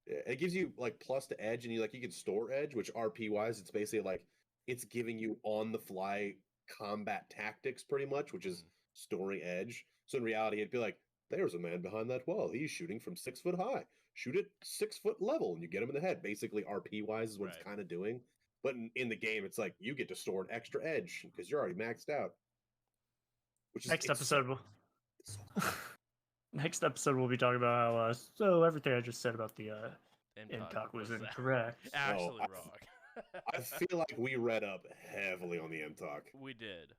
Yeah, it gives you like plus to edge, and you can store edge, which RP wise, it's basically like it's giving you on the fly combat tactics pretty much, which is storing edge. So in reality, it'd be like, there's a man behind that wall. He's shooting from 6 foot high. Shoot at 6 foot level, and you get him in the head. Basically, RP wise is what it's kind of doing. But in the game, it's like you get to store an extra edge because you're already maxed out. Which is Next episode, next episode we'll be talking about how so everything I just said about the M-Talk was incorrect. Absolutely wrong. I feel like we read up heavily on the M-Talk. We did.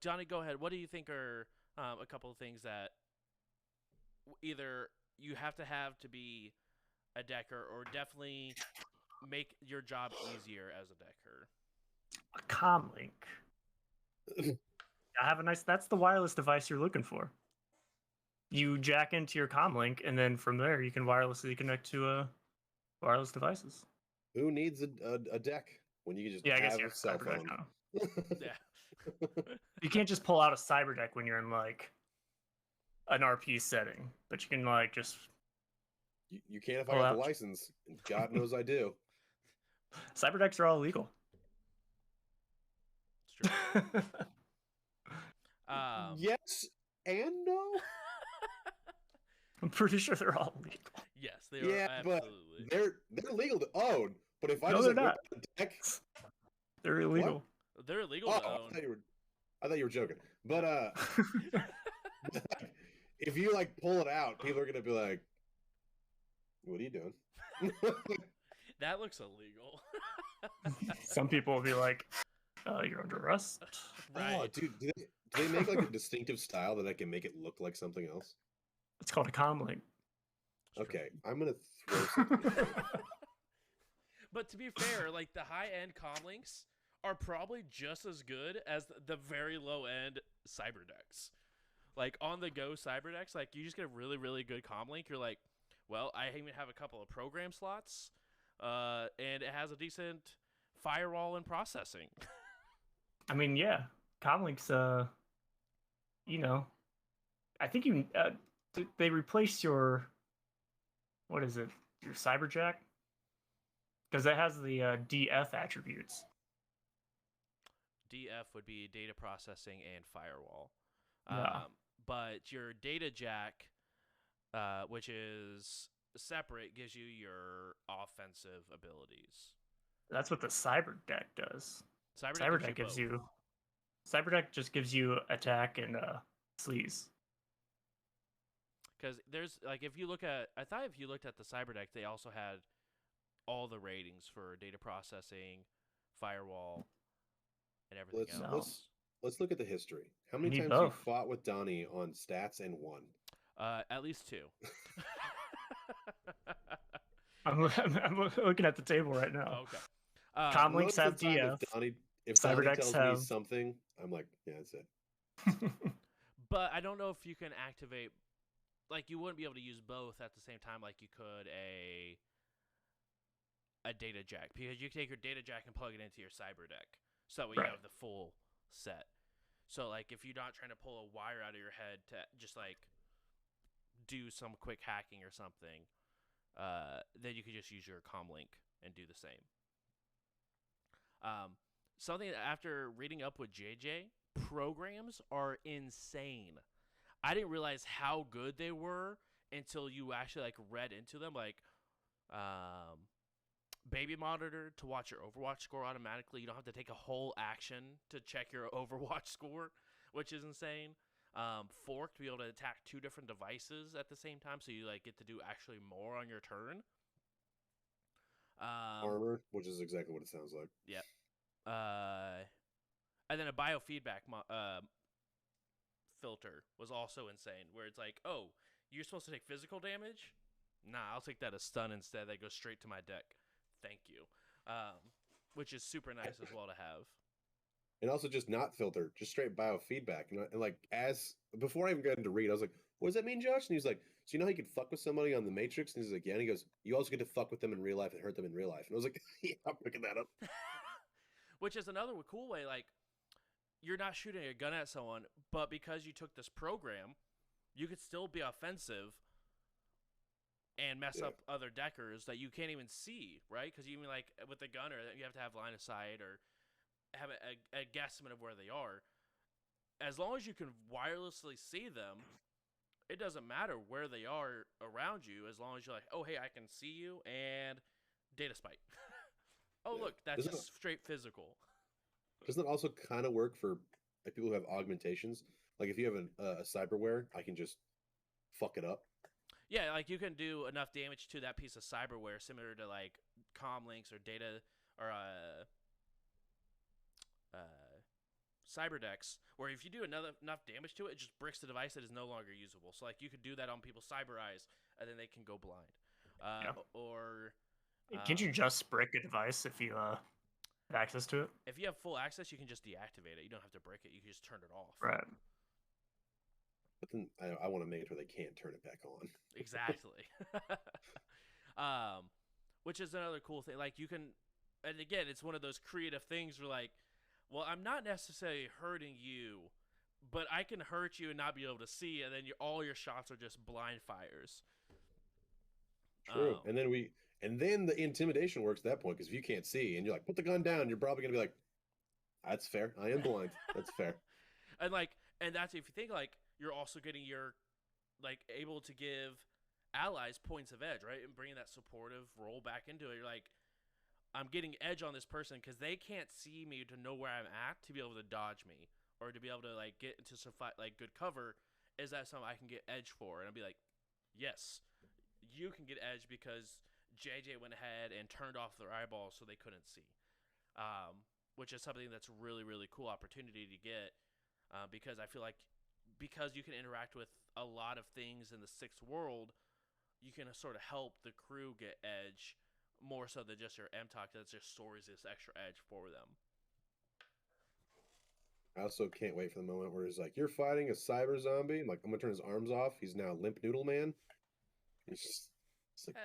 Johnny, go ahead. What do you think are a couple of things that either you have to be a decker or definitely make your job easier as a decker? A comlink. I have a nice. That's the wireless device you're looking for. You jack into your comlink, and then from there you can wirelessly connect to wireless devices. Who needs a deck when you can just have a cell phone? Yeah. You can't just pull out a cyber deck when you're in like an RP setting, but you can like just. You can't if I got the license. God knows I do. Cyber decks are all illegal. It's true. Yes and no. I'm pretty sure they're all legal. Yes, they are. Yeah, absolutely. But they're legal to own. But if I no, just whip out a deck, they're illegal. What? They're illegal to own. I thought you were joking. But if you like pull it out, people are gonna be like, "What are you doing?" That looks illegal. Some people will be like, "You're under arrest." Right. Oh, dude, do they make like a distinctive style that I can make it look like something else? It's called a comlink. Okay, I'm gonna throw something. But to be fair, like the high-end comlinks are probably just as good as the very low-end cyber decks. Like on-the-go cyber decks, like you just get a really, really good comlink. You're like, well, I even have a couple of program slots, and it has a decent firewall and processing. I mean, yeah, comlinks. I think they replace your. What is it? Your cyberjack? Because it has the DF attributes. DF would be data processing and firewall. Yeah. But your data jack, which is separate, gives you your offensive abilities. That's what the cyber deck does. Cyber deck gives you. Cyber deck just gives you attack and sleaze. Because there's like if you looked at the cyber deck, they also had all the ratings for data processing, firewall, and everything else. Let's look at the history. How many times you fought with Donnie on stats and won? At least 2. I'm looking at the table right now. Okay. Comlinks have DF. If cyber decks tells me something, I'm like, yeah, that's it. But I don't know if you can activate. Like, you wouldn't be able to use both at the same time like you could a data jack. Because you can take your data jack and plug it into your cyber deck. So that way you have the full set. So, like, if you're not trying to pull a wire out of your head to just, like, do some quick hacking or something, then you could just use your comlink and do the same. Something after reading up with JJ, programs are insane. I didn't realize how good they were until you actually like read into them. Like, baby monitor to watch your Overwatch score automatically. You don't have to take a whole action to check your Overwatch score, which is insane. Fork to be able to attack 2 different devices at the same time, so you like get to do actually more on your turn. Armor, which is exactly what it sounds like. Yep. And then a biofeedback filter was also insane, where it's like, oh, you're supposed to take physical damage? Nah, I'll take that as stun instead. That goes straight to my deck. Thank you. Which is super nice as well to have. And also just not filter, just straight biofeedback. And like, as before I even got into read, I was like, what does that mean, Josh? And he was like, so you know how you could fuck with somebody on the Matrix? And he's like, yeah. And he goes, you also get to fuck with them in real life and hurt them in real life. And I was like, yeah, I'm picking that up. Which is another cool way, like, you're not shooting a gun at someone, but because you took this program, you could still be offensive and mess up other deckers that you can't even see, right? Because even like with a gunner, you have to have line of sight or have a guesstimate of where they are. As long as you can wirelessly see them, it doesn't matter where they are around you. As long as you're like, oh hey, I can see you, and data spike. Look, that's just straight physical. Doesn't it also kind of work for like people who have augmentations? Like if you have a cyberware, I can just fuck it up. Yeah, like you can do enough damage to that piece of cyberware similar to like comm links or data or cyberdecks, where if you do enough damage to it, it just bricks the device that is no longer usable. So like you could do that on people's cyber eyes, and then they can go blind. Or can't you just brick a device if you have access to it? If you have full access, you can just deactivate it. You don't have to break it. You can just turn it off. Right. But then I want to make it where they can't turn it back on. Exactly. Which is another cool thing. Like you can, and again, it's one of those creative things where like, well, I'm not necessarily hurting you, but I can hurt you and not be able to see, and then all your shots are just blind fires. True. And then the intimidation works at that point, because if you can't see and you're like, put the gun down, you're probably gonna be like, that's fair. I am blind. That's fair. And that's if you think like you're also getting your like able to give allies points of edge, right? And bringing that supportive role back into it. You're like, I'm getting edge on this person because they can't see me to know where I'm at to be able to dodge me or to be able to like get into some like good cover. Is that something I can get edge for? And I'll be like, yes, you can get edge because JJ went ahead and turned off their eyeballs so they couldn't see, which is something that's really, really cool opportunity to get because I feel like because you can interact with a lot of things in the sixth world, you can sort of help the crew get edge more so than just your M-Talk that just stores this extra edge for them. I also can't wait for the moment where he's like, you're fighting a cyber zombie. I'm like, I'm going to turn his arms off. He's now Limp Noodle Man. It's like,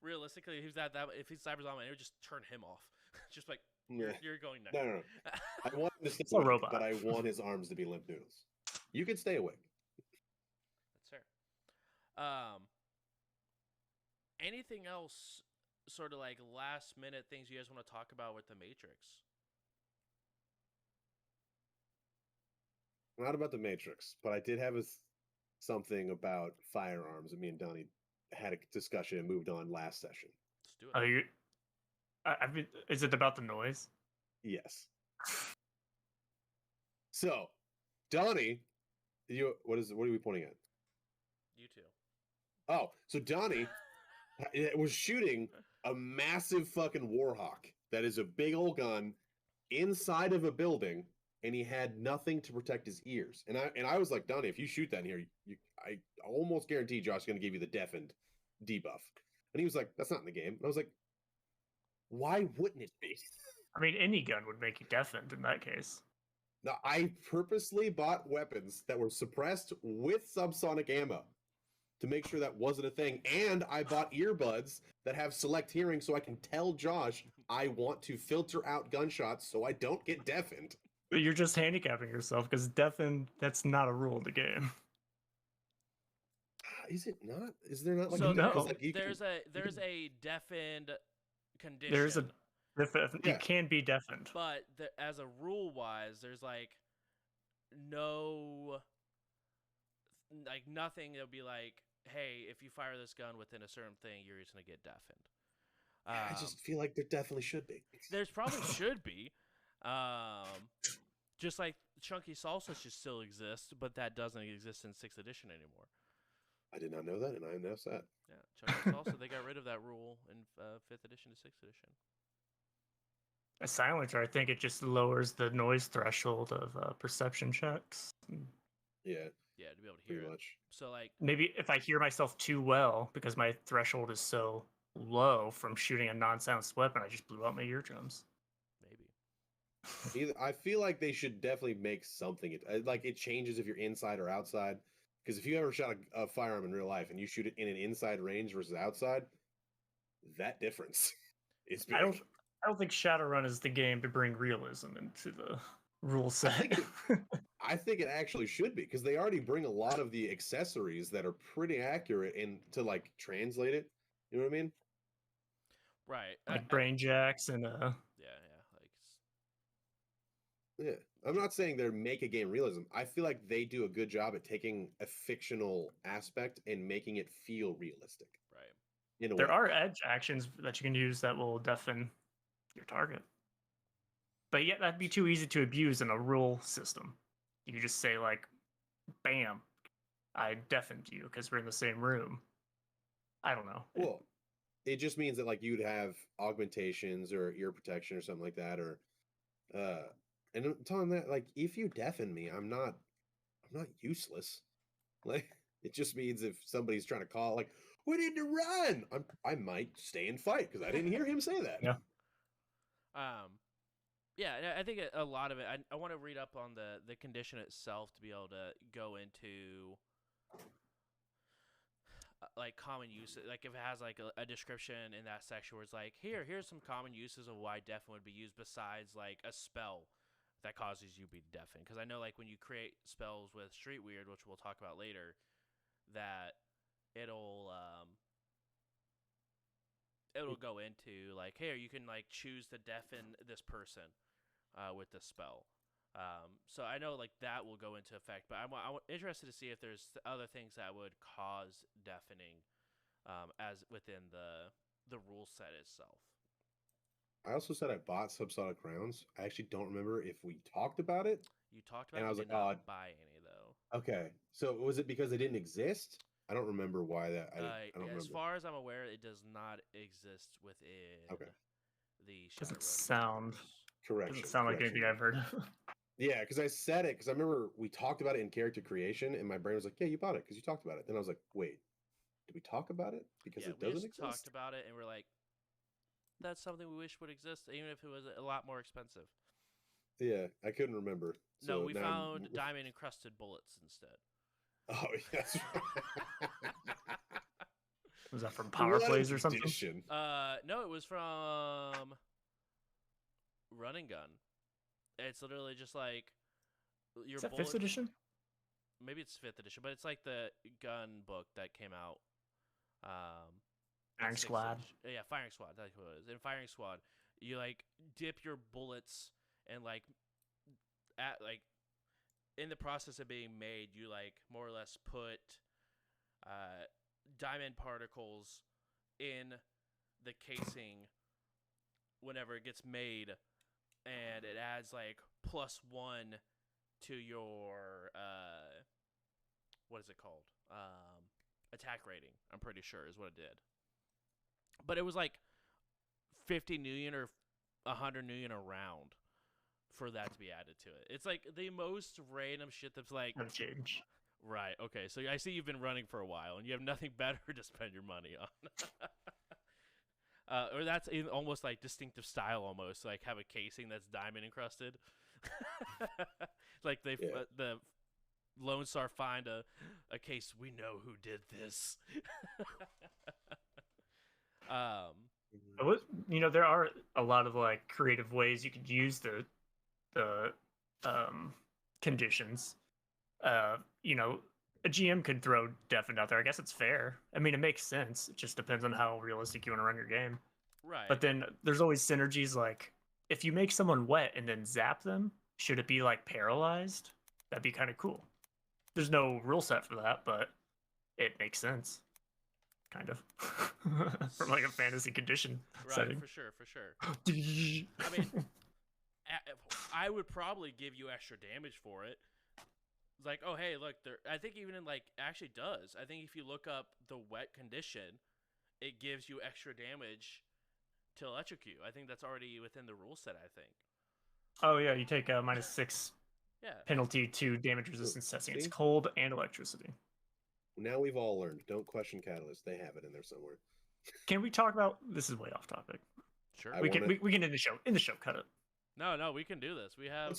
realistically, if he's cyber zombie, it would just turn him off. Just like, yeah. You're going next. No. I want him to stay a awake, robot. but I want his arms to be limp noodles. You can stay awake. That's fair. Anything else, sort of like last minute things you guys want to talk about with the Matrix? Not about the Matrix, but I did have something about firearms that me and Donnie had a discussion and moved on last session. Let's do it. Is it about the noise? Yes. So, Donnie, what are we pointing at? You two. Oh, so Donnie was shooting a massive fucking Warhawk that is a big old gun inside of a building, and he had nothing to protect his ears. And I was like, Donnie, if you shoot that in here, I almost guarantee Josh's going to give you the deafened debuff. And he was like, that's not in the game. And I was like, why wouldn't it be? I mean, any gun would make you deafened in that case. Now, I purposely bought weapons that were suppressed with subsonic ammo to make sure that wasn't a thing. And I bought earbuds that have select hearing so I can tell Josh I want to filter out gunshots so I don't get deafened. But you're just handicapping yourself because deafened, that's not a rule of the game. Is it not? Is there not like so no. There's a deafened condition. There's you can be deafened. But as a rule wise, there's like no, like nothing that'll be like, hey, if you fire this gun within a certain thing, you're just gonna get deafened. I just feel like there definitely should be. There's probably should be, just like chunky salsa should still exist, but that doesn't exist in 6th edition anymore. I did not know that, and I am now sad. Yeah, chunky salsa, they got rid of that rule in 5th edition to 6th edition. A silencer, I think it just lowers the noise threshold of perception checks. Yeah, Yeah, to be able to hear pretty it. much. So like, Maybe if I hear myself too well because my threshold is so low from shooting a non-silenced weapon, I just blew out my eardrums. maybe. I feel like they should definitely make something. Like it changes if you're inside or outside. Because if you ever shot a firearm in real life and you shoot it in an inside range versus outside, that difference is big. I don't think Shadowrun is the game to bring realism into the rule set. I think it actually should be because they already bring a lot of the accessories that are pretty accurate and to like translate it. You know what I mean? Right. Like brain jacks and Yeah. Yeah, I'm not saying they're make a game realism. I feel like they do a good job at taking a fictional aspect and making it feel realistic. Right. In a there way. are edge actions that you can use that will deafen your target. But yet that'd be too easy to abuse in a rule system. You could just say like, bam, I deafened you because we're in the same room. I don't know. Well, it just means that like you'd have augmentations or ear protection or something like that, or and I'm telling that like if you deafen me, I'm not useless. Like it just means if somebody's trying to call like we need to run, I might stay and fight because I didn't hear him say that. Yeah. Yeah, I think a lot of it. I want to read up on the condition itself to be able to go into like common use. Like if it has like a description in that section where it's like, here's some common uses of why deafen would be used besides like a spell that causes you to be deafened. Because I know like when you create spells with Street Weird, which we'll talk about later, that it'll go into like, hey, you can like choose to deafen this person with the spell. So I know like that will go into effect, but I'm interested to see if there's other things that would cause deafening as within the rule set itself. I also said I bought subsonic rounds. I actually don't remember if we talked about it. You talked about and it, I was did like, not buy any though. Okay, so was it because they didn't exist? I don't remember why that. I don't as remember. far as I'm aware, it does not exist within the Shadow Doesn't Road sound correction. Doesn't sound like correction. anything I've heard of. Yeah, because I said it because I remember we talked about it in character creation, and my brain was like, "Yeah, you bought it because you talked about it." Then I was like, "Wait, did we talk about it? Because Yeah, it we doesn't just exist." talked about it, and we're like, that's something we wish would exist, even if it was a lot more expensive. Yeah, I couldn't remember. No, So we now found diamond encrusted bullets instead. Oh, yes. Right. Was that from Power Plays or something? Edition. No, it was from Run and Gun. It's literally just like your Is that bullet. 5th edition? Maybe it's 5th edition, but it's like the gun book that came out. Firing 6th Squad. edition. Yeah, Firing Squad. That's what it is. In Firing Squad, you like dip your bullets and like in the process of being made, you like more or less put diamond particles in the casing whenever it gets made, and it adds like +1 to your what is it called? Attack rating. I'm pretty sure is what it did. But it was like 50 million or 100 million a round for that to be added to it. It's like the most random shit that's like No change. Right. Okay. So I see you've been running for a while, and you have nothing better to spend your money on. Or that's almost like distinctive style, almost like have a casing that's diamond encrusted. Like the Lone Star find a case. We know who did this. There are a lot of like creative ways you could use the conditions. A GM could throw deafened out there. I guess it's fair. I mean, it makes sense. It just depends on how realistic you want to run your game. Right. But then there's always synergies. Like if you make someone wet and then zap them, should it be like paralyzed? That'd be kind of cool. There's no rule set for that, but it makes sense, kind of, from like a fantasy condition setting. For sure. I I mean, I would probably give you extra damage for it. It's like, oh hey, look, there. I think even in like actually does. I think if you look up the wet condition, it gives you extra damage to electrocute. I think that's already within the rule set. I think. Oh yeah, you take a -6 Yeah. penalty to damage resistance testing. It's See? cold and electricity. Now we've all learned. Don't question Catalyst. They have it in there somewhere. Can we talk about this? Is way off topic. Sure. I We can wanna- we can end the show. In the show, cut it. No, we can do this. We have.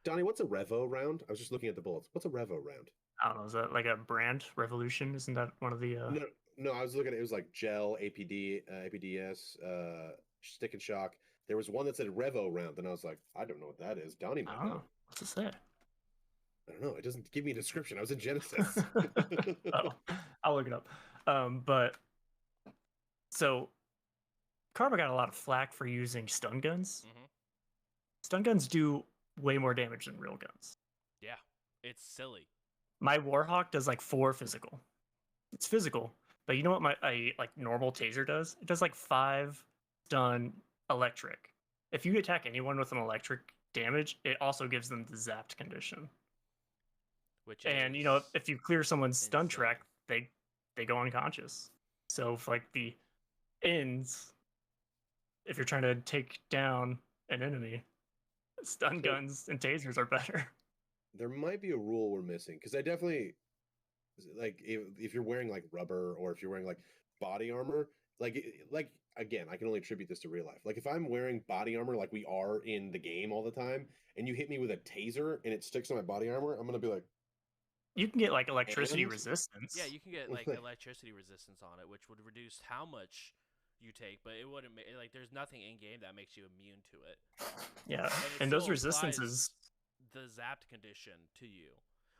Donnie, what's a Revo round? I was just looking at the bullets. What's a Revo round? I don't know. Is that like a brand revolution? Isn't that one of the? No, I was looking at it was like gel, APD, APDS, stick and shock. There was one that said Revo round, and I was like, I don't know what that is. Donnie I might don't know. know. What's it say? I don't know. It doesn't give me a description. I was in Genesis. Oh, I'll look it up. But so Karma got a lot of flack for using stun guns. Mhm. Stun guns do way more damage than real guns. Yeah, it's silly. My Warhawk does like 4 physical. It's physical, but you know what my like normal taser does? It does like 5 stun electric. If you attack anyone with an electric damage, it also gives them the zapped condition. Which And is you know, if you clear someone's stun insane. track, they go unconscious. So if like the ends, if you're trying to take down an enemy, stun So- guns and tasers are better. There might be a rule we're missing because I definitely like if you're wearing like rubber or if you're wearing like body armor, like again, I can only attribute this to real life. Like if I'm wearing body armor like we are in the game all the time, and you hit me with a taser and it sticks to my body armor, I'm gonna be like, You can get like electricity And- resistance. Yeah, you can get like Like- electricity resistance on it, which would reduce how much you take, but it wouldn't like there's nothing in game that makes you immune to it. Yeah, it and those still resistances. applies the zapped condition to you,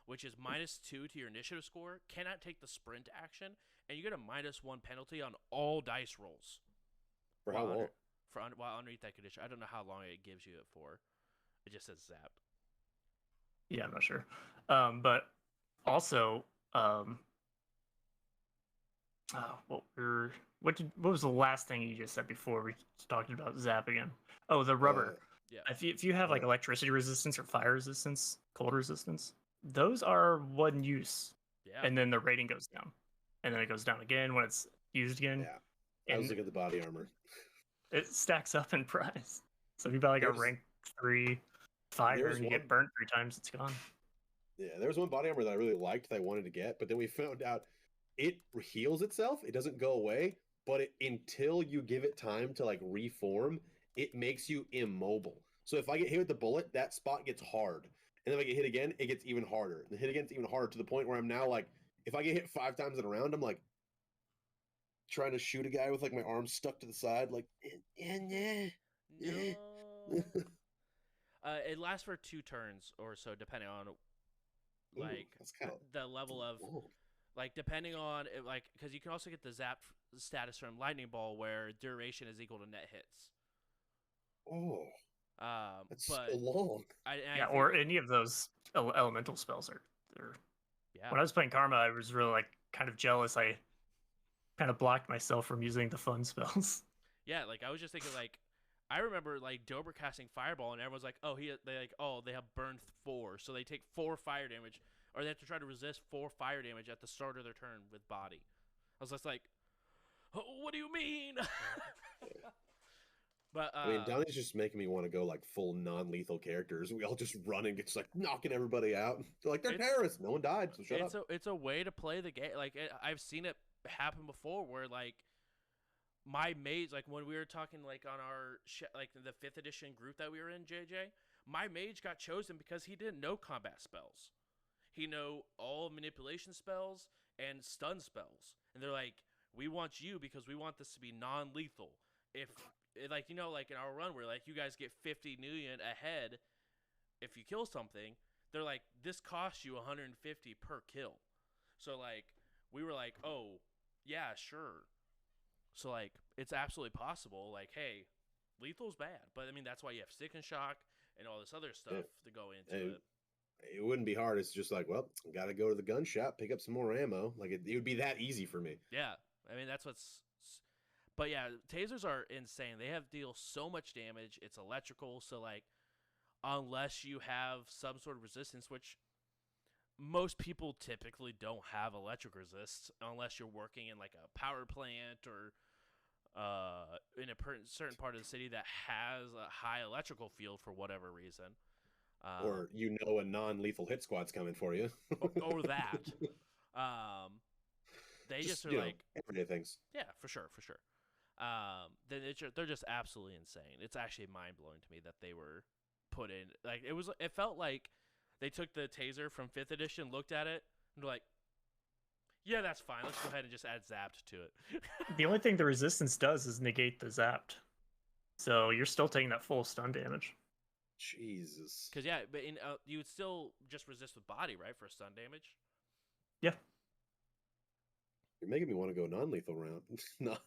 which is -2 to your initiative score, cannot take the sprint action, and you get a -1 penalty on all dice rolls. for how long? While underneath that condition. I don't know how long it gives you it for. It just says zapped. Yeah, I'm not sure. But also, what was the last thing you just said before we talked about zap again? Oh, the rubber. Yeah. If you have like uh, electricity resistance or fire resistance, cold resistance, those are one use, Yeah. and then the rating goes down, and then it goes down again when it's used again. Yeah, I was And looking at the body armor. it stacks up in price. So if you buy like a There's- rank 3 fire there's and you one- get burnt 3 times, it's gone. Yeah, there was one body armor that I really liked that I wanted to get, but then we found out it heals itself. It doesn't go away, but until you give it time to like reform, it makes you immobile. So if I get hit with the bullet, that spot gets hard. And if I get hit again, it gets even harder. And the hit again is even harder to the point where I'm now like, if I get hit 5 times in a round, I'm like trying to shoot a guy with like my arms stuck to the side, like, No. It lasts for 2 turns or so, depending on Ooh, like that's kind of the level of like depending on it, like because you can also get the zap status from lightning ball where duration is equal to net hits. Oh, that's But so long. Yeah, or any of those elemental spells are. yeah, When I was playing Karma, I was really like kind of jealous. I kind of blocked myself from using the fun spells. yeah. Like I was just thinking, like I remember like Dober casting fireball, and everyone's like, oh, they have burn 4, so they take 4 fire damage, or they have to try to resist 4 fire damage at the start of their turn with body. I was just like, oh, what do you mean? But I mean, Donnie's just making me want to go like full non-lethal characters. We all just run and just like knocking everybody out. They're like, they're It's- terrorists. No one died, so shut up. it's a way to play the game. Like I've seen it happen before, where like my mage, like when we were talking like on our like the 5th edition group that we were in, JJ, my mage got chosen because he didn't know combat spells. He know all manipulation spells and stun spells, and they're like, we want you because we want this to be non-lethal. If like like in our run where like you guys get 50 million ahead if you kill something, they're like, this costs you 150 per kill. So like we were like, oh yeah, sure. So like it's absolutely possible. Like, hey, lethal's bad, but I mean that's why you have stick and shock and all this other stuff to go into Hey, it. it wouldn't be hard. It's just like, well, gotta go to the gun shop, pick up some more ammo. Like it would be that easy for me. Yeah, I mean that's what's. But yeah, tasers are insane. They have deal so much damage. It's electrical, so like, unless you have some sort of resistance, which most people typically don't have electric resist, unless you're working in like a power plant or in a certain part of the city that has a high electrical field for whatever reason. Or a non-lethal hit squad's coming for you. Or that. They just are like everyday things. Yeah, for sure. Then they're just absolutely insane. It's actually mind blowing to me that they were put in. Like it felt like they took the taser from 5th edition, looked at it, and were like, "Yeah, that's fine. Let's go ahead and just add zapped to it." The only thing the resistance does is negate the zapped, so you're still taking that full stun damage. Jesus. Because yeah, but you would still just resist with body, right, for stun damage. Yeah. You're making me want to go non-lethal round. No.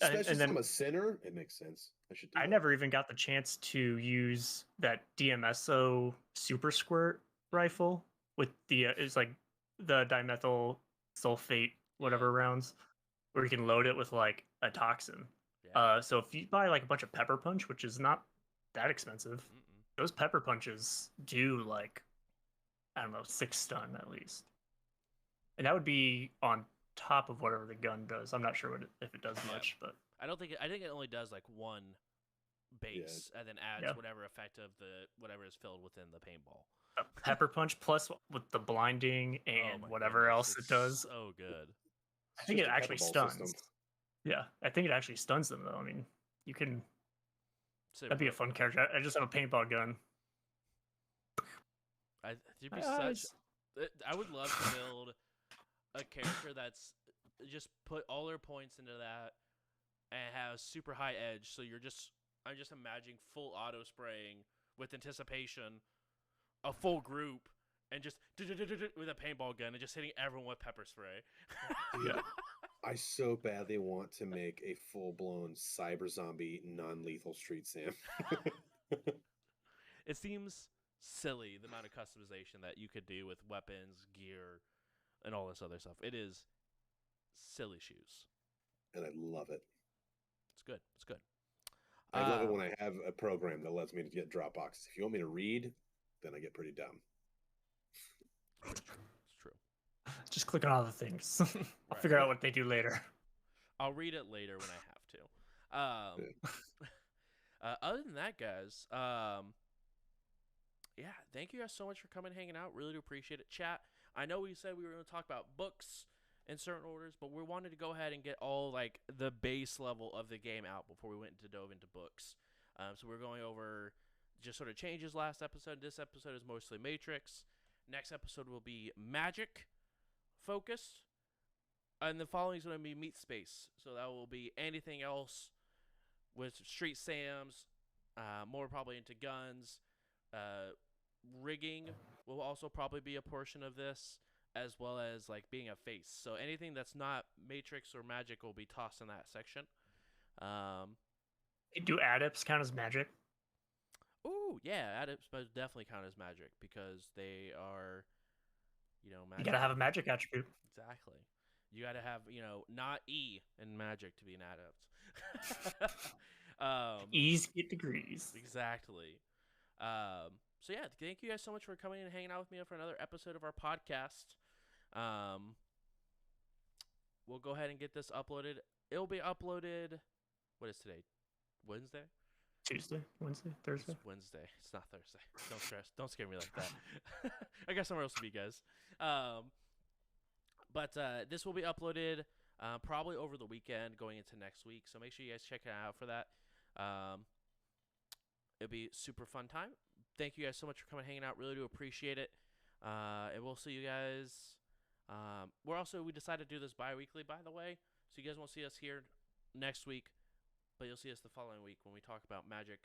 Especially since I'm a sinner, it makes sense. I never even got the chance to use that DMSO super squirt rifle with the it's like the dimethyl sulfate whatever rounds where you can load it with like a toxin. Yeah. So if you buy like a bunch of pepper punch, which is not that expensive, those pepper punches do like, I don't know, 6 stun at least, and that would be on top of whatever the gun does. I'm not sure if it does much, but I think it only does like 1 base and then adds whatever effect of whatever is filled within the paintball. Pepper punch plus with the blinding and whatever else it does. So good. I think it actually stuns. System. Yeah, I think it actually stuns them though. I mean, you can. That'd be a fun character. I just have a paintball gun. I would love to build a character that's just put all their points into that and has super high edge. So I'm just imagining full auto spraying with anticipation, a full group, and just with a paintball gun and just hitting everyone with pepper spray. Yeah. I so badly want to make a full-blown cyber zombie non-lethal Street Sam. It seems silly the amount of customization that you could do with weapons, gear, and all this other stuff. It is silly shoes. And I love it. It's good. It's good. I love it when I have a program that lets me to get Dropboxes. If you want me to read, then I get pretty dumb. It's true. Just click on all the things. I'll figure out what they do later. I'll read it later when I have to. Other than that, guys, yeah, thank you guys so much for coming and hanging out. Really do appreciate it. Chat, I know we said we were going to talk about books in certain orders, but we wanted to go ahead and get all like the base level of the game out before we went to dove into books. So we're going over just sort of changes last episode. This episode is mostly Matrix. Next episode will be Magic focused. And the following is going to be Meat Space. So that will be anything else with Street Sams, more probably into guns. Rigging will also probably be a portion of this, as well as like being a face. So anything that's not Matrix or Magic will be tossed in that section. Do adepts count as magic? Ooh, yeah, adepts definitely count as magic because they are, magic. You gotta have a magic attribute. Exactly. You gotta have, not E in magic to be an adept. E's get degrees. Exactly. So yeah, thank you guys so much for coming and hanging out with me for another episode of our podcast. We'll go ahead and get this uploaded. It'll be uploaded. What is today? Wednesday? Tuesday, Wednesday, Thursday. It's Wednesday. It's not Thursday. Don't stress. Don't scare me like that. I got somewhere else to be, guys. But this will be uploaded probably over the weekend, going into next week. So make sure you guys check it out for that. It'll be super fun time. Thank you guys so much for coming and hanging out. Really do appreciate it. And we'll see you guys. We decided to do this bi-weekly, by the way. So you guys won't see us here next week, but you'll see us the following week when we talk about magic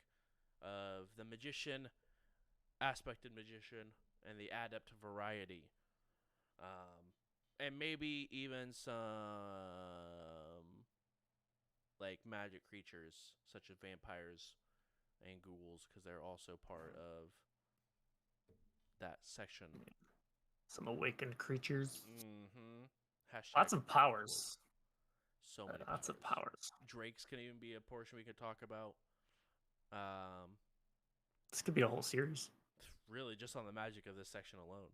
of the magician, aspected magician, and the adept variety. And maybe even some like magic creatures such as vampires and ghouls, because they're also part of that section. Some awakened creatures. Mm-hmm. Lots of powers. So many Lots of powers. Drakes can even be a portion we could talk about. This could be a whole series. Really, just on the magic of this section alone.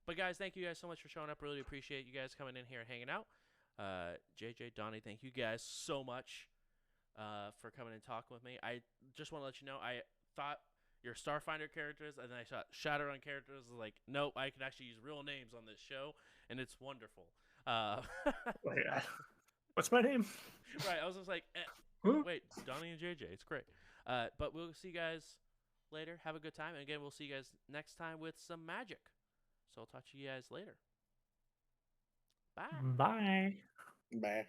But guys, thank you guys so much for showing up. Really appreciate you guys coming in here and hanging out. JJ, Donnie, thank you guys so much for coming and talking with me. I just want to let you know, I thought your Starfinder characters, and then I saw Shadowrun characters. I was like, nope, I can actually use real names on this show, and it's wonderful. Wait, what's my name? Right, I was just like, wait, Donnie and JJ, it's great. But we'll see you guys later. Have a good time. And again, we'll see you guys next time with some magic. So I'll talk to you guys later. Bye. Bye. Bye.